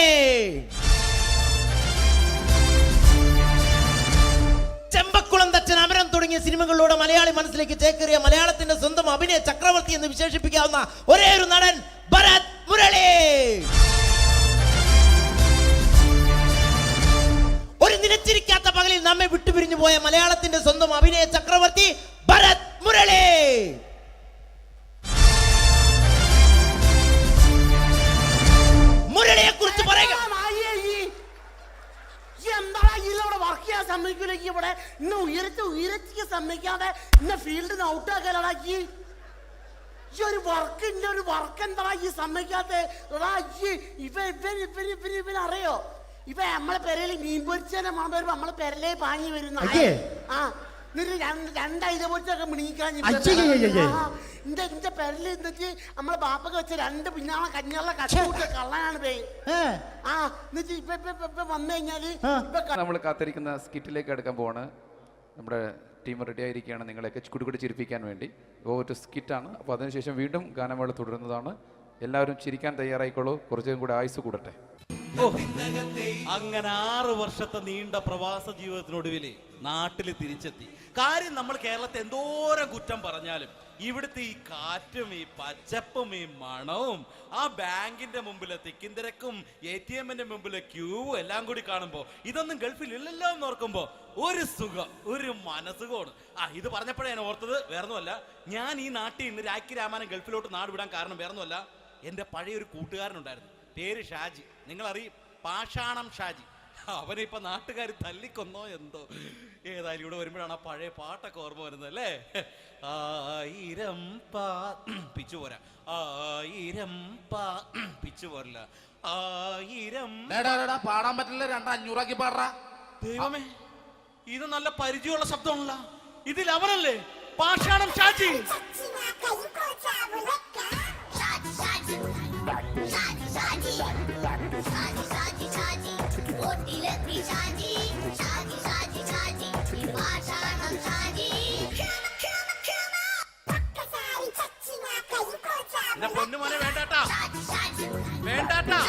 ചെമ്പക്കുളം തച്ചൻ, അമരം തുടങ്ങിയ സിനിമകളിലൂടെ മലയാളി മനസ്സിലേക്ക് ചേക്കേറിയ മലയാളത്തിന്റെ സ്വന്തം അഭിനയ ചക്രവർത്തി എന്ന് വിശേഷിപ്പിക്കാവുന്ന ഒരേ ഒരു നടൻ ഭരത് മുരളി. ഒരു നിലച്ചിരിക്കാത്ത പകലിൽ നമ്മെ വിട്ടുപിരിഞ്ഞു പോയ മലയാളത്തിന്റെ സ്വന്തം അഭിനയ ചക്രവർത്തി ഭരത് മുരളി. മുരളിയെ കുറിച്ച് പറയുക. വർക്ക് ചെയ്യാൻ സമ്മതിക്കൂലേക്ക് ഇവിടെ ഇന്ന് ഉയരത്തിക്ക് സമ്മതിക്കാതെ ഇന്ന് ഫീൽഡിന് ഔട്ടാക്കലാക്കി. ഈ ഒരു വർക്ക് എന്താ ഈ സമ്മതിക്കാത്ത? ഇവനറിയോ? ഇപ്പൊ നമ്മളെ പെരയില് മീൻ പൊരിച്ചതിനെ മണം വരുമ്പോ നമ്മളെ പെരലേ പാങ്ങി വരുന്ന. ആ രണ്ടൈത പോലത്തൊക്കെ മിണിക്കാൻ എന്റെ പെരല് എന്നിട്ട് നമ്മളെ ബാപ്പൊക്കെ വെച്ച രണ്ട് പിന്നാളെ കഞ്ഞുള്ള കച്ചുകൂട്ട കള്ളനാണ് പേ ആ എന്നിട്ട് ഇപ്പൊ വന്നു കഴിഞ്ഞാല് നമ്മൾ കാത്തിരിക്കുന്ന സ്കിറ്റിലേക്ക് എടുക്കാൻ പോവാണ്. നമ്മുടെ ടീം റെഡി ആയിരിക്കുകയാണ് നിങ്ങളെയൊക്കെ കുടുകുടി ചിരിപ്പിക്കാൻ വേണ്ടി. ഒരു സ്കിറ്റാണ്. അപ്പോൾ അതിനുശേഷം വീണ്ടും ഗാനമേള തുടരുന്നതാണ്. എല്ലാവരും ചിരിക്കാൻ തയ്യാറായിക്കോളൂ. കുറച്ചും കൂടെ ആയുസ് കൂടട്ടെ. അങ്ങനെ 6 വർഷത്തെ നീണ്ട പ്രവാസ ജീവിതത്തിനൊടുവിൽ നാട്ടിൽ തിരിച്ചെത്തി. കാര്യം നമ്മൾ കേരളത്തെ എന്തോരം കുറ്റം പറഞ്ഞാലും ഇവിടുത്തെ ഈ കാറ്റും ഈ പച്ചപ്പും ഈ മണവും ആ ബാങ്കിന്റെ മുമ്പിലെ തിക്കും തിരക്കും ATM-ന്റെ മുമ്പിലെ ക്യൂവും എല്ലാം കൂടി കാണുമ്പോൾ ഇതൊന്നും ഗൾഫിൽ ഇല്ലല്ലോ എന്ന് ഓർക്കുമ്പോ ഒരു സുഖം, ഒരു മനസുഖമാണ്. ഇത് പറഞ്ഞപ്പോഴേ ഞാൻ ഓർത്തത് വേറൊന്നുമല്ല, ഞാൻ ഈ നാട്ടിൽ നിന്ന് രാഖി രാമാനം ഗൾഫിലോട്ട് നാട് വിടാൻ കാരണം വേറൊന്നുമല്ല, എൻ്റെ പഴയൊരു കൂട്ടുകാരനുണ്ടായിരുന്നു, പേര് ഷാജി. നിങ്ങളറിയും, പാഷാണം ഷാജി. അവനിപ്പോ നാട്ടുകാർ തല്ലിക്കൊന്നോ എന്തോ. ഏതായാലും ഇവിടെ വരുമ്പോഴാണ് ആ പഴയ പാട്ടൊക്കെ ഓർമ്മ വരുന്നത് അല്ലേ. 1000 പിച്ചു പോരാ, 1000 പിച്ചു പോരല്ല, 1000 പാടാൻ പറ്റില്ല, 500 പാടാ. ദൈവമേ, ഇത് നല്ല പരിചയമുള്ള ശബ്ദമാണല്ലോ. ഇതിൽ അവനല്ലേ പാഷാണം ഷാജി? എന്റെ പൊന്നുമോനെ വേണ്ടാട്ടാ, വേണ്ടാട്ടാ.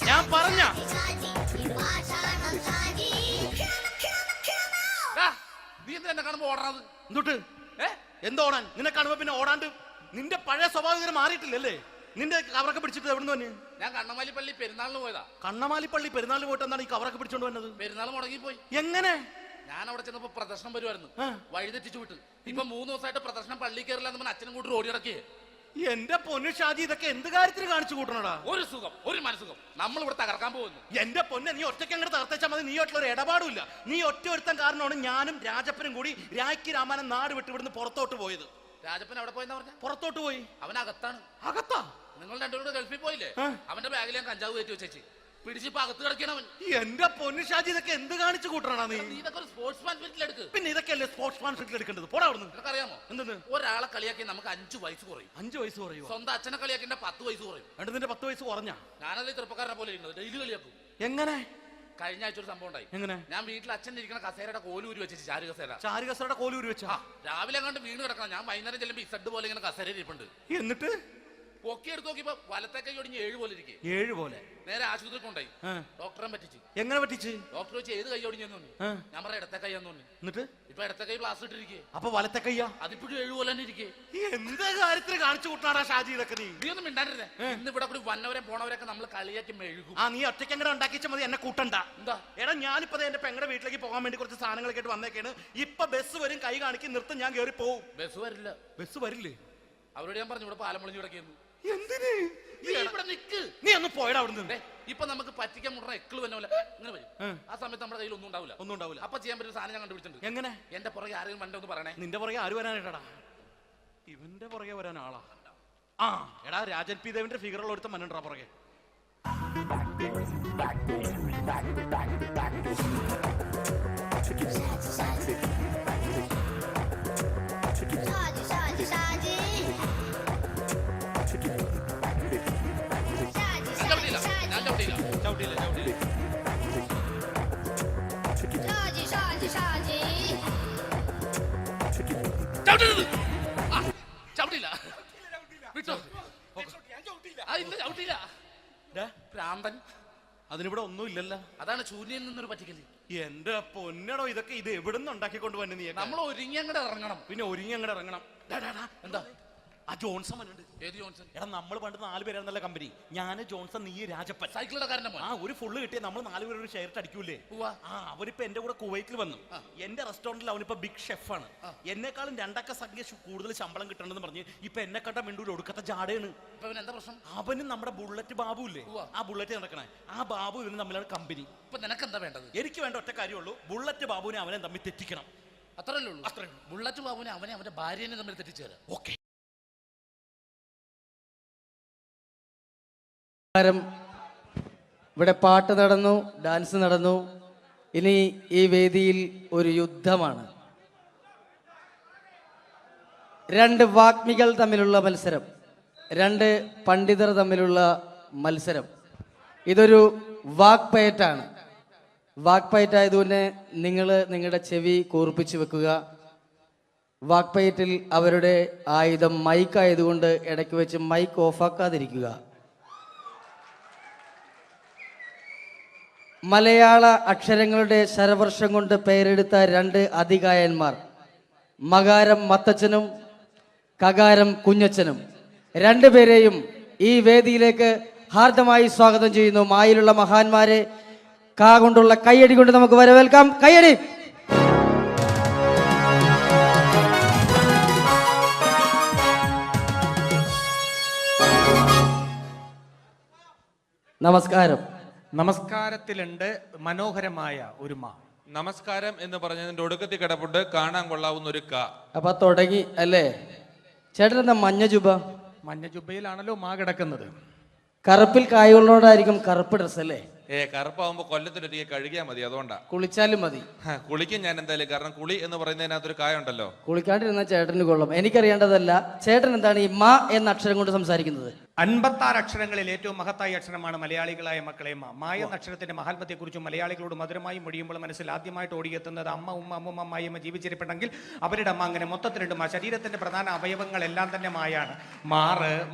ഞാൻ പറഞ്ഞ നീ എന്തിനാ കാണുമ്പോ ഓടണത്? എന്തൊട്ട് എന്തോടാൻ? നിന്നെ കാണുമ്പോ പിന്നെ ഓടാണ്ട് നിന്റെ പഴയ സ്വഭാവം ഇങ്ങനെ മാറിയിട്ടില്ലല്ലേ? നിന്റെ കവറൊക്കെ പിടിച്ചിട്ട് എവിടുന്ന് തന്നെ? ഞാൻ കണ്ണമാലിപ്പള്ളി പെരുന്നാളിന് പോയതാ. കണ്ണമാലിപ്പള്ളി പെരുന്നാളിന് പോയിട്ട് എന്താണ് ഈ കവറൊക്കെ പിടിച്ചോണ്ട് വന്നത്? പെരുന്നാൾ മുടങ്ങിപ്പോയി. എങ്ങനെ? ഞാൻ അവിടെ ചെന്നപ്പോ പ്രദർശനം വരുമായിരുന്നു, വഴിതെറ്റിച്ചു വിട്ട്. ഇപ്പൊ 3 ദിവസമായിട്ട് പ്രദർശനം പള്ളി കയറില്ല എന്ന് അച്ഛനും കൂട്ടി ഓടി ഇറക്കിയേ. എന്റെ പൊന്നു ഷാജി, ഇതൊക്കെ എന്ത് കാര്യത്തിന് കാണിച്ചു കൂട്ടണടാ? ഒരു സുഖം, ഒരു മനസുഖം. നമ്മൾ ഇവിടെ തകർക്കാൻ പോകുന്നു. എന്റെ പൊന്നെ, നീ ഒറ്റയ്ക്ക് അങ്ങോട്ട് തകർത്തേച്ചാൽ മതി. നീ ഒറ്റ ഒരു ഇടപാടുമില്ല. നീ ഒറ്റ ഒരുത്തൻ കാരണമാണ് ഞാനും രാജപ്പനും കൂടി രാഖി രാമാനം നാട് വിട്ട് ഇവിടുന്ന് പുറത്തോട്ട് പോയത്. രാജപ്പൻ എവിടെ പോയെന്നാ പറഞ്ഞ? പുറത്തോട്ട് പോയി. അവനകത്താണ്. അകത്താ? നിങ്ങൾ രണ്ടുപേരും ഗൾഫിൽ പോയില്ലേ? അവന്റെ ബാഗിൽ ഞാൻ കഞ്ചാവ് കയറ്റി വെച്ചേച്ച് പിടിച്ചിപ്പോ അകത്ത് കിടക്കണവൻ. എന്റെ പൊന്നു ഷാജി, ഇതൊക്കെ എന്ത് കാണിച്ചു കൂട്ടണ നീ? ഇതൊക്കെ ഒരു സ്പോർട്സ്മാൻ ഫീൽഡിൽ എടുക്ക്. പിന്നെ ഇതൊക്കെയല്ലേ സ്പോർട്സ്മാൻ ഫീൽഡിൽ എടുക്കേണ്ടത്? പോടാ അവിടുന്ന്. നിനക്ക് അറിയാമോ എന്തെന്ന്? ഒരാളെ കളിയാക്കി നമുക്ക് 5 വയസ്സ് കുറയും. 5 വയസ്സ് കുറയും? സ്വന്തം അച്ഛനെ കളിയാക്കി 10 വയസ്സ് കുറയും. നിന്റെ 10 വയസ്സ് കുറഞ്ഞാ? ഞാനത് ചെറുപ്പക്കാരനെ പോലെ ഇരുന്നത് ഡെയിലി കളിയാക്കും. എങ്ങനെ? കഴിഞ്ഞ ആഴ്ച ഒരു സംഭവം ഉണ്ടായി. എങ്ങനെ? ഞാൻ വീട്ടിൽ അച്ഛൻ ഇരിക്കുന്ന കസേരയുടെ കോലൂരി വെച്ചു. ചാരു കസേരയുടെ കോലൂരി വെച്ചാ? രാവിലെ കണ്ട് വീണ് കിടക്കണം. ഞാൻ വൈകുന്നേരം ചെല്ലുമ്പോ ഇസഡ് പോലെ ഇങ്ങനെ കസേര ഇരിപ്പുണ്ട്. എന്നിട്ട് പൊക്കി എടുത്ത് നോക്കിയപ്പോ വലത്തെ കൈ ഒടിഞ്ഞ് 7 പോലെ ഇരിക്കും. 7 പോലെ? നേരെ ആശുപത്രി കൊണ്ടായി. ഡോക്ടറെ പറ്റിച്ച്. എങ്ങനെ പറ്റിച്ച്? ഡോക്ടർ വെച്ച് ഏത് കൈ ഒടിഞ്ഞെന്ന് പറഞ്ഞു. ഞാൻ പറഞ്ഞ ഇടത്തെ കൈയാന്ന് പറഞ്ഞു. എന്നിട്ട് ഇപ്പൊ ഇടത്തെ കൈ പ്ലാസ്റ്റർ ഇട്ടിരിക്കേ. അപ്പൊ വലത്തെ കൈയാ? അതിപ്പോഴും 7 പോലെ തന്നെ ഇരിക്കേ. എന്ത് കാര്യത്തിന് കാണിച്ചു കൂട്ടാടാ ഷാജി ഇതൊക്കെ? നീ ഒന്നും മിണ്ടാണ്ടിരുന്നേ. ഇന്ന് ഇവിടെ കൂടി വന്നവരെ പോണവരൊക്കെ നമ്മൾ കളിയാക്കി മെഴുകും. നീ ഒറ്റയ്ക്ക് അങ്ങനെ ഉണ്ടാക്കിച്ച മതി, എന്നെ കൂട്ടണ്ട. എന്താ? എടാ, ഞാനിപ്പോ എന്റെ പെങ്ങളുടെ വീട്ടിലേക്ക് പോകാൻ വേണ്ടി കുറച്ച് സാധനങ്ങളൊക്കെ ആയിട്ട് വന്നേക്കാണ്. ഇപ്പൊ ബസ് വരും, കൈ കാണിക്കും, നിർത്തും, ഞാൻ കയറി പോവും. ബസ് വരില്ല. ബസ് വരില്ലേ? അവരോട് ഞാൻ പറഞ്ഞു ഇവിടെ പാലം പൊളിഞ്ഞു കിടക്കുന്നു. എന്തിന്? ഇവിടെ നിക്ക്. നീ ഒന്ന് പോയടാ അവിടുന്ന്. ഇപ്പൊ നമുക്ക് പറ്റിക്കാൻ മുട്ട എക്കള് വന്ന പോലെ ഇങ്ങനെ വരും. ആ സമയത്ത് നമ്മുടെ കയ്യിൽ ഒന്നും ഉണ്ടാവില്ല. അപ്പൊ ചെയ്യാൻ പറ്റുന്ന സാധനം ഞാൻ കണ്ടുപിടിച്ചിട്ടുണ്ട്. എങ്ങനെ? എന്റെ പുറകെ ആരെങ്കിലും വണ്ടി ഒന്ന് പറയണേ. നിന്റെ പുറകെ ആര് വരാനായിട്ടാ? ഇവന്റെ പുറകെ വരാൻ ആളാ? എടാ, രാജൻ പി ദേവിന്റെ ഫിഗറുള്ള ഒരുത്തം മനുണ്ടാ പുറകെ. അതിനിവിടെ ഒന്നും ഇല്ലല്ലോ. അതാണ് ശൂന്യയിൽ നിന്നൊരു പറ്റിക്കല്. എന്റെ പൊന്നടോ, ഇതൊക്കെ ഇത് എവിടുന്ന് ഉണ്ടാക്കിക്കൊണ്ട് വന്നു നീ? നമ്മൾ ഒരുങ്ങി അങ്ങോട്ട് ഇറങ്ങണം. പിന്നെ ഒരുങ്ങി അങ്ങോട്ട് ഇറങ്ങണം. എന്താ? ആ ജോൺസൺ വന്നിട്ടുണ്ട്. ഏത് ജോൺസൺ? എടാ, നമ്മൾ പണ്ട് 4 പേരായിരുന്നല്ല കമ്പനി. ഞാൻ, ജോൺസൺ, നീ, രാജപ്പൻ. സൈക്കിളുടെ കാരന്റെ മോൻ. ഒരു ഫുള്ള് കിട്ടിയ നമ്മൾ 4 പേര് ഒരു ഷെയർ അടിക്കൂലേ? അവരിപ്പോ എന്റെ കൂടെ കുവൈറ്റിൽ വന്നു. എന്റെ റെസ്റ്റോറന്റിൽ അവനിപ്പോ ബിഗ് ഷെഫാണ്. എന്നെക്കാളും 2 അക്ക സംഖ്യ കൂടുതൽ ശമ്പളം കിട്ടണമെന്ന് പറഞ്ഞ് ഇപ്പൊ എന്നെ കണ്ട മിണ്ടൂര് ഒടുക്കത്തെ ജാടയാണ്. എന്താ പ്രശ്നം? അവനും നമ്മുടെ ബുള്ളറ്റ് ബാബു ഇല്ലേ, ആ ബുള്ളറ്റ് നടക്കണേ, ആ ബാബു ഇവനും തമ്മിലാണ് കമ്പനി. ഇപ്പൊ നിനക്ക് എന്താ വേണ്ടത്? എനിക്ക് വേണ്ട ഒറ്റ കാര്യമുള്ളൂ, ബുള്ളറ്റ് ബാബുവിനെ അവനെ തമ്മിൽ തെറ്റിക്കണം. അത്രയല്ലേ ഉള്ളൂ? ബുള്ളറ്റ് ബാബുവിനെ അവന്റെ ഭാര്യനെ തമ്മിൽ തെറ്റിച്ചേരാം. ഓക്കെ. ഇവിടെ പാട്ട് നടന്നു, ഡാൻസ് നടന്നു. ഇനി ഈ വേദിയിൽ ഒരു യുദ്ധമാണ്. രണ്ട് വാഗ്മികൾ തമ്മിലുള്ള മത്സരം, രണ്ട് പണ്ഡിതർ തമ്മിലുള്ള മത്സരം. ഇതൊരു വാക്പയറ്റാണ്. വാക്പയറ്റായതുകൊണ്ട് നിങ്ങൾ നിങ്ങളുടെ ചെവി കൂർപ്പിച്ച് വെക്കുക. വാക്പയറ്റിൽ അവരുടെ ആയുധം മൈക്കായതുകൊണ്ട് ഇടയ്ക്ക് വെച്ച് മൈക്ക് ഓഫാക്കാതിരിക്കുക. മലയാള അക്ഷരങ്ങളുടെ ശരവർഷം കൊണ്ട് പേരെടുത്ത രണ്ട് അതികായന്മാർ, മകാരം മത്തച്ഛനും കകാരം കുഞ്ഞച്ഛനും, രണ്ടുപേരെയും ഈ വേദിയിലേക്ക് ഹാർദമായി സ്വാഗതം ചെയ്യുന്നു. മായിലുള്ള മഹാന്മാരെ കാ കൊണ്ടുള്ള കയ്യടി കൊണ്ട് നമുക്ക് വരവേൽക്കാം. കയ്യടി. നമസ്കാരം. നമസ്കാരത്തിലുണ്ട് മനോഹരമായ ഒരു മാ. നമസ്കാരം എന്ന് പറഞ്ഞതിന്റെ ഒടുക്കത്തിൽ കിടപ്പുണ്ട് കാണാൻ കൊള്ളാവുന്ന ഒരു ക. അപ്പൊ തുടങ്ങി അല്ലേ? ചേട്ടൻ എന്താ മഞ്ഞ ജുബ? മഞ്ഞ ജുബയിലാണല്ലോ മാ കിടക്കുന്നത്. കറുപ്പിൽ കായുള്ളോടായിരിക്കും കറുപ്പ് ഡ്രസ് അല്ലേ? കറുപ്പാവുമ്പോ കൊല്ലത്തിലൊരിക്കൽ കഴുകിയാൽ മതി, അതുകൊണ്ടാ. കുളിച്ചാലും മതി. കുളിക്കും ഞാൻ എന്തായാലും, കാരണം കുളി എന്ന് പറയുന്നതിനകത്തൊരു കായുണ്ടല്ലോ. കുളിക്കാണ്ടിരുന്ന ചേട്ടന് കൊള്ളും. എനിക്കറിയേണ്ടതല്ല, ചേട്ടൻ എന്താണ് ഈ മാ എന്ന അക്ഷരം കൊണ്ട് സംസാരിക്കുന്നത്? 56 അക്ഷരങ്ങളിൽ ഏറ്റവും മഹത്തായ അക്ഷരമാണ് മലയാളികളായ മക്കളെ മാ. മായ എന്ന അക്ഷരത്തിന്റെ മഹാത്മത്തെക്കുറിച്ചും മലയാളികളോട് മധുരമായി മൊഴിയുമ്പോൾ മനസ്സിൽ ആദ്യമായിട്ട് ഓടിയെത്തുന്നത് അമ്മ, ഉമ്മ, അമ്മുമ്മ, അമ്മായിയമ്മ ജീവിച്ചിരിപ്പുണ്ടെങ്കിൽ അവരുടെ അമ്മ. അങ്ങനെ മൊത്തത്തിലുണ്ട് മാ. ശരീരത്തിന്റെ പ്രധാന അവയവങ്ങളെല്ലാം തന്നെ മായാണ്.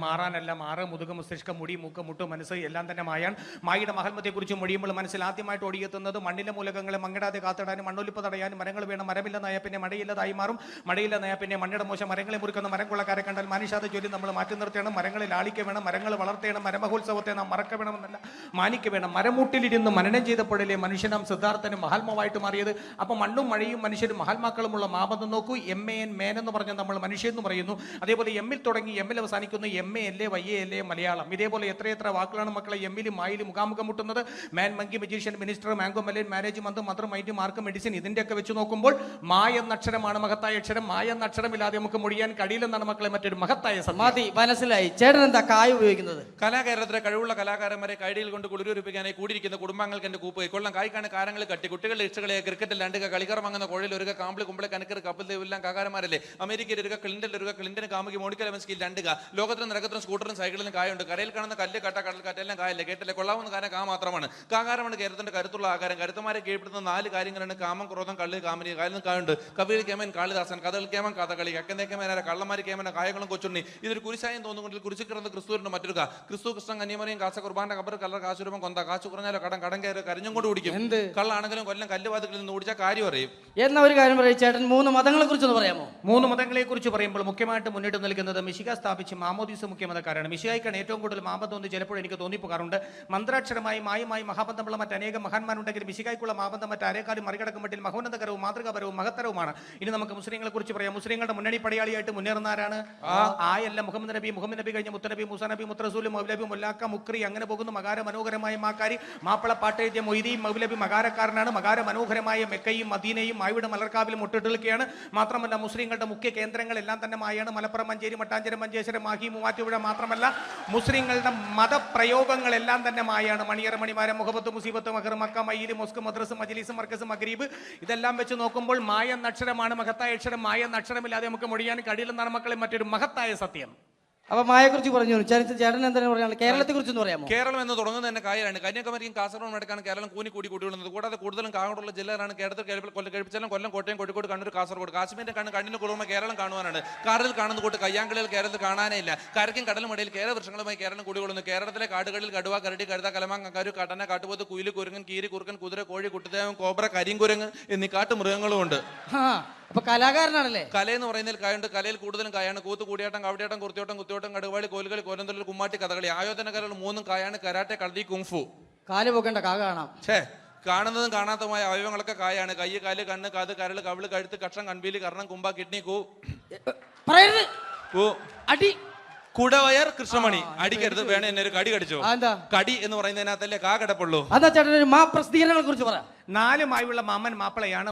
മാറാനല്ല, മാറ്, മുതുക, മസ്തിഷ്കം, മുടി, മൂക്ക്, മുട്ട്, മനസ്സ് എല്ലാം തന്നെ മായാണ്. മായയുടെ മഹാത്മത്തെക്കുറിച്ചും മൊഴിയുമ്പോൾ മനസ്സിൽ ആദ്യമായിട്ട് ഓടിയെത്തുന്നത് മണ്ണിലെ മൂലകങ്ങളെ മങ്ങിടാതെ കാത്തിടാനും മണ്ണൊലിപ്പ് തടയാനും മരങ്ങൾ വേണം. മരമില്ലെന്നായ പിന്നെ മഴയില്ലതായി മാറും, മഴയില്ലെന്നായ പിന്നെ മണ്ണിയുടെ മോശം. മരങ്ങളെ മുറിക്കുന്ന മരം കൊള്ളക്കാരെ കണ്ടാൽ മനുഷ്യാത ജോലി നമ്മൾ മാറ്റി നിർത്തണം. മരങ്ങളെ ലാളിക്ക വേണം, മരങ്ങൾ വളർത്തേണം. മരമഹോത്സവത്തെ നാം മറക്ക വേണമെന്നല്ല, മാനിക്ക വേണം. മരമൂട്ടിലിരുന്ന് മനനം ചെയ്തപ്പോഴല്ലേ മനുഷ്യനാം സിദ്ധാർത്ഥനും മഹാത്മാവായിട്ട് മാറിയത്. അപ്പൊ മണ്ണും മഴയും മനുഷ്യരും മഹാത്മാക്കളുമുള്ള മാപം നോക്കൂ. MAN മേൻ എന്ന് പറഞ്ഞാൽ നമ്മൾ മനുഷ്യൻ എന്ന് പറയുന്നു. അതേപോലെ എമ്മിൽ തുടങ്ങി എമ്മിൽ അവസാനിക്കുന്നു. MA അല്ലേ, YA അല്ലേ മലയാളം. ഇതേപോലെ എത്രയെത്ര വാക്കുകളാണ് മക്കളെ എമ്മിലും മായിലും മുഖാമുഖം മുട്ടുന്നത്. Man, monkey, magician, minister, mango, melon, marriage, മന്ത്രം, മന്ത്രം, മൈൻഡ്, മാർക്ക്, മെഡിസിൻ, ഇതിന്റെയൊക്കെ വെച്ച് നോക്കുമ്പോൾ മായ എന്ന അക്ഷരമാണ് മഹത്തായ അക്ഷരം. മായ എന്ന അക്ഷരമില്ലാതെ നമുക്ക് മൊഴിയാൻ കഴിയില്ലെന്നാണ് മക്കളെ മറ്റൊരു മഹത്തായ സമാധി. മനസ്സിലായി. ചേട്ടൻ എന്താ കായ ഉപയോഗിക്കുന്നത്? കലാകേരളത്തിലെ കഴിവുള്ള കലാകാരന്മാരെ കൈഡിയിൽ കൊണ്ട് കുളിരൂരിപ്പിക്കാനായി കൂടിയിരിക്കുന്ന കുടുംബാംഗങ്ങൾക്ക് എന്റെ കൂപ്പ് കൊള്ളം കായ്ക്കാണ് കാരങ്ങൾ കട്ടി കുട്ടികളുടെ ഇഷ്ടകളെ ക്രിക്കറ്റിൽ രണ്ടുക കളിക്കർ വാങ്ങുന്ന കോഴിൽ ഒരു കാമ്പിളി കുമ്പളെ കനക്കർ കപ്പിൽ എല്ലാം കാകാരന്മാരല്ലേ. അമേരിക്കയിൽ ഒരു ക്ലിന്റൻ ഒരു ക്ലിന്റന് കാമുകി മോണിക്ക ലെവൻസ്കിൽ രണ്ടുക. ലോകത്തിന് നിരക്കത്തിനും സ്കൂട്ടറും സൈക്കിളിലും കായുണ്ട്. കരയിൽ കാണുന്ന കല്ല്, കട്ട, കടൽക്കാറ്റ് എല്ലാം കായല്ലേ. കേട്ടല്ലേ, കൊള്ളാവുന്ന കാര്യം കാ മാത്രമാണ്. കാകാരമാണ് കേരളത്തിന്റെ കരുത്തുള്ള ആകാരം. കരുത്തമാരെ കീഴ്പ്പെടുത്തുന്ന 4 കാര്യങ്ങളാണ് കാമം, ക്രോധം, കള്ളി, കാമിനി. കായലിന് കായുണ്ട്. കവികൾ കേമൻ കാളിദാസൻ, കഥകൾ കേമൻ കഥകളി, അക്കന്തേ കേമനാര, കള്ളന്മാരി കേമന, കായകളും കൊച്ചുണ്ണി. ഇതൊരു കുരിശായം തോന്നുകൊണ്ടിൽ കുരിശു കിടന്ന് ക്രിസ്തുവിന്റെ മറ്റൊരു കാ. ക്രിസ്തു, കൃഷ്ണൻ, കന്യമറിയും, കാസ കുർബാന്റെ കബർ, കല്ലർ, കാശുരൂപം, കൊന്ത. കാശു കുറഞ്ഞാലോ കടം കയറി കരഞ്ഞും കൊണ്ട് കുടിക്കും. കള്ളാണെങ്കിലും കൊല്ലം കല്ലുവാതികളിൽ നിന്ന് ഓടിച്ചാൽ കാര്യം അറിയും. എന്ന ഒരു കാര്യം പറയും ചേട്ടൻ. 3 മതങ്ങളെ കുറിച്ചൊന്ന് പറയാമോ? 3 മതങ്ങളെ കുറിച്ച് പറയുമ്പോൾ മുഖ്യമായിട്ട് മുന്നിട്ട് നിൽക്കുന്നത് മിശിക സ്ഥാപിച്ച് മാമോദീസ മുഖ്യമതക്കാരാണ്. മിശികായിക്കാണ് ഏറ്റവും കൂടുതൽ മാപം തോന്നി ചിലപ്പോൾ എനിക്ക് തോന്നിപ്പോകാറുണ്ട്. മന്ത്രാക്ഷരമായി മായമായി മഹാബന്ധമുള്ള മറ്റനേകം മഹാന്മാരുണ്ടെങ്കിൽ മിശികായ്ക്കുള്ള മാബന്ധം മറ്റാരേക്കാളും മറികടക്കും മട്ടിൽ മഹോന്നതകരവും മാതൃകാപരവും മഹത്തരവുമാണ്. ഇനി നമുക്ക് മുസ്ലിങ്ങളെ കുറിച്ച് പറയാം. മുസ്ലിങ്ങളുടെ മുന്നണി പടയാളിയായിട്ട് മുന്നേറുന്നവരാണ് ആയല്ല മുഹമ്മദ് നബി, മുഹമ്മദ് നബി കഴിഞ്ഞ മുത്തനബി, മൂസ നബി, മുത്തറസൂൽ, മൗലബി, മുല്ലാക്ക, മുക്രി, അങ്ങനെ പോകുന്നു. മകാര മനോഹരമായ മാക്കാരി, മാപ്പിള പാട്ടെഴുതിയ മൊയ്തീൻ മൗലബി മകാരക്കാരനാണ്. മകാര മനോഹരമായ മെക്കയും മദീനയും മായുടെ മലർക്കാവിലും മുട്ടിട്ടിരിക്കുകയാണ്. മാത്രമല്ല മുസ്ലിങ്ങളുടെ മുഖ്യ കേന്ദ്രങ്ങളെല്ലാം തന്നെ മായാണ്. മലപ്പുറം, മഞ്ചേരി, മട്ടാഞ്ചേരി, മഞ്ചേശ്വരം, മാഹി, മൂവാറ്റുപുഴ. മാത്രമല്ല മുസ്ലിങ്ങളുടെ മതപ്രയോഗങ്ങളെല്ലാം തന്നെ മായാണ്. മണിയറ, മണിമാരം, മുഹബത്ത്, മുസീബത്ത്, മഹർ, മക്ക, മയ്യിൽ, മൊസ്ക്, മദ്രസ്, മജ്ലിസ്, മർക്കസ്, മഗ്രീബ്, ഇതെല്ലാം വെച്ച് നോക്കുമ്പോൾ മായ എന്ന അക്ഷരമാണ് മഹത്തായ അക്ഷരം. മായ എന്ന അക്ഷരമില്ലാതെ നമുക്ക് മൊഴിയാൻ കഴിയില്ലെന്നാണ് മക്കളെ മറ്റൊരു മഹത്തായ സത്യം. അപ്പൊ മായയെ കുറിച്ച് പറഞ്ഞു. ചേട്ടൻ എന്താണ് പറയാനുള്ളത്? കേരളത്തെ കുറിച്ച് പറയാമോ? കേരളം എന്ന് തുടങ്ങുന്നത് തന്നെ കായലാണ്. കന്യാകുമാരിയും കാസർഗോഡ് നടക്കാണ് കേരളം കൂടി കൂടിയുള്ളത്. കൂടാതെ കൂടുതലും കാകോടുള്ള ജില്ലകളാണ് കേരളത്തിൽ. കഴിപ്പിച്ചാലും കൊല്ലം, കോട്ടയം, കോഴിക്കോട്, കണ്ണൂർ, കാസർഗോഡ്. കാശ്മീരിന്റെ കണ്ണിന് കുറുമ കേരളം കാണുവാനാണ്. കാറിൽ കാണുന്ന കൂട്ട് കയ്യാങ്കളിൽ കേരളത്തിൽ കാണാനേ ഇല്ല. കരയ്ക്കും കടലും ഇടയിൽ കേരള വൃക്ഷങ്ങളുമായി കേരളം കൂടികൊള്ളുന്നു. കേരളത്തിലെ കാടുകളിൽ കടുവ, കരടി, കഴുത, കലമാങ്ങ, കരു, കട്ടന, കാട്ടുപോത്ത്, കുയില്, കുരങ്ങൻ, കീരി, കുറുക്കൻ, കുതിര, കോഴി, കുട്ടിദേവൻ, കോബ്ര, കരിങ്കുരങ്ങ് എന്നീ കാട്ടുമൃഗങ്ങളും ഉണ്ട്. അപ്പൊ കലാകാരനാണല്ലേ? കലയെന്ന് പറയുന്നതിൽ കായുണ്ട്. കലയിൽ കൂടുതലും കായാണ്. കൂത്ത്, കൂടിയാട്ടം, കവടിയാട്ടം, കുർത്തിയോട്ടം, കുത്തിയോട്ടം, കടുവാളി, കോലുകളി, കോലന്തൊഴിൽ, കുമ്മാട്ടി, കഥകളി. ആയോധന കലകൾ 3 കായാണ്. കരാട്ടെ, കളരി, കുങ്ഫു. കാല് പോകേണ്ട കാ കാണാം. കാണുന്നതും കാണാത്തതുമായ അവയവങ്ങളൊക്കെ കായാണ്. കൈ, കാല്, കണ്ണ്, കാത്, കരള്, കവിള്, കഴുത്ത്, കക്ഷം, കൺപീലി, കർണം, കുമ്പ, കിഡ്നി, അടി, കുടവയർ, കൃഷ്ണമണി. അടിക്കരുത്, വേണേ എന്നെ ഒരു കടി കടിച്ചോ. കടി എന്ന് പറയുന്നതിനകത്തല്ലേ കാ കിടപ്പുള്ളൂ. അതാ ചേട്ടൻ ഒരു മാ പ്രസിദ്ധീകരണങ്ങളെ കുറിച്ച് പറ. 4 മായുള്ള മാമൻ മാപ്പിളയാണ്.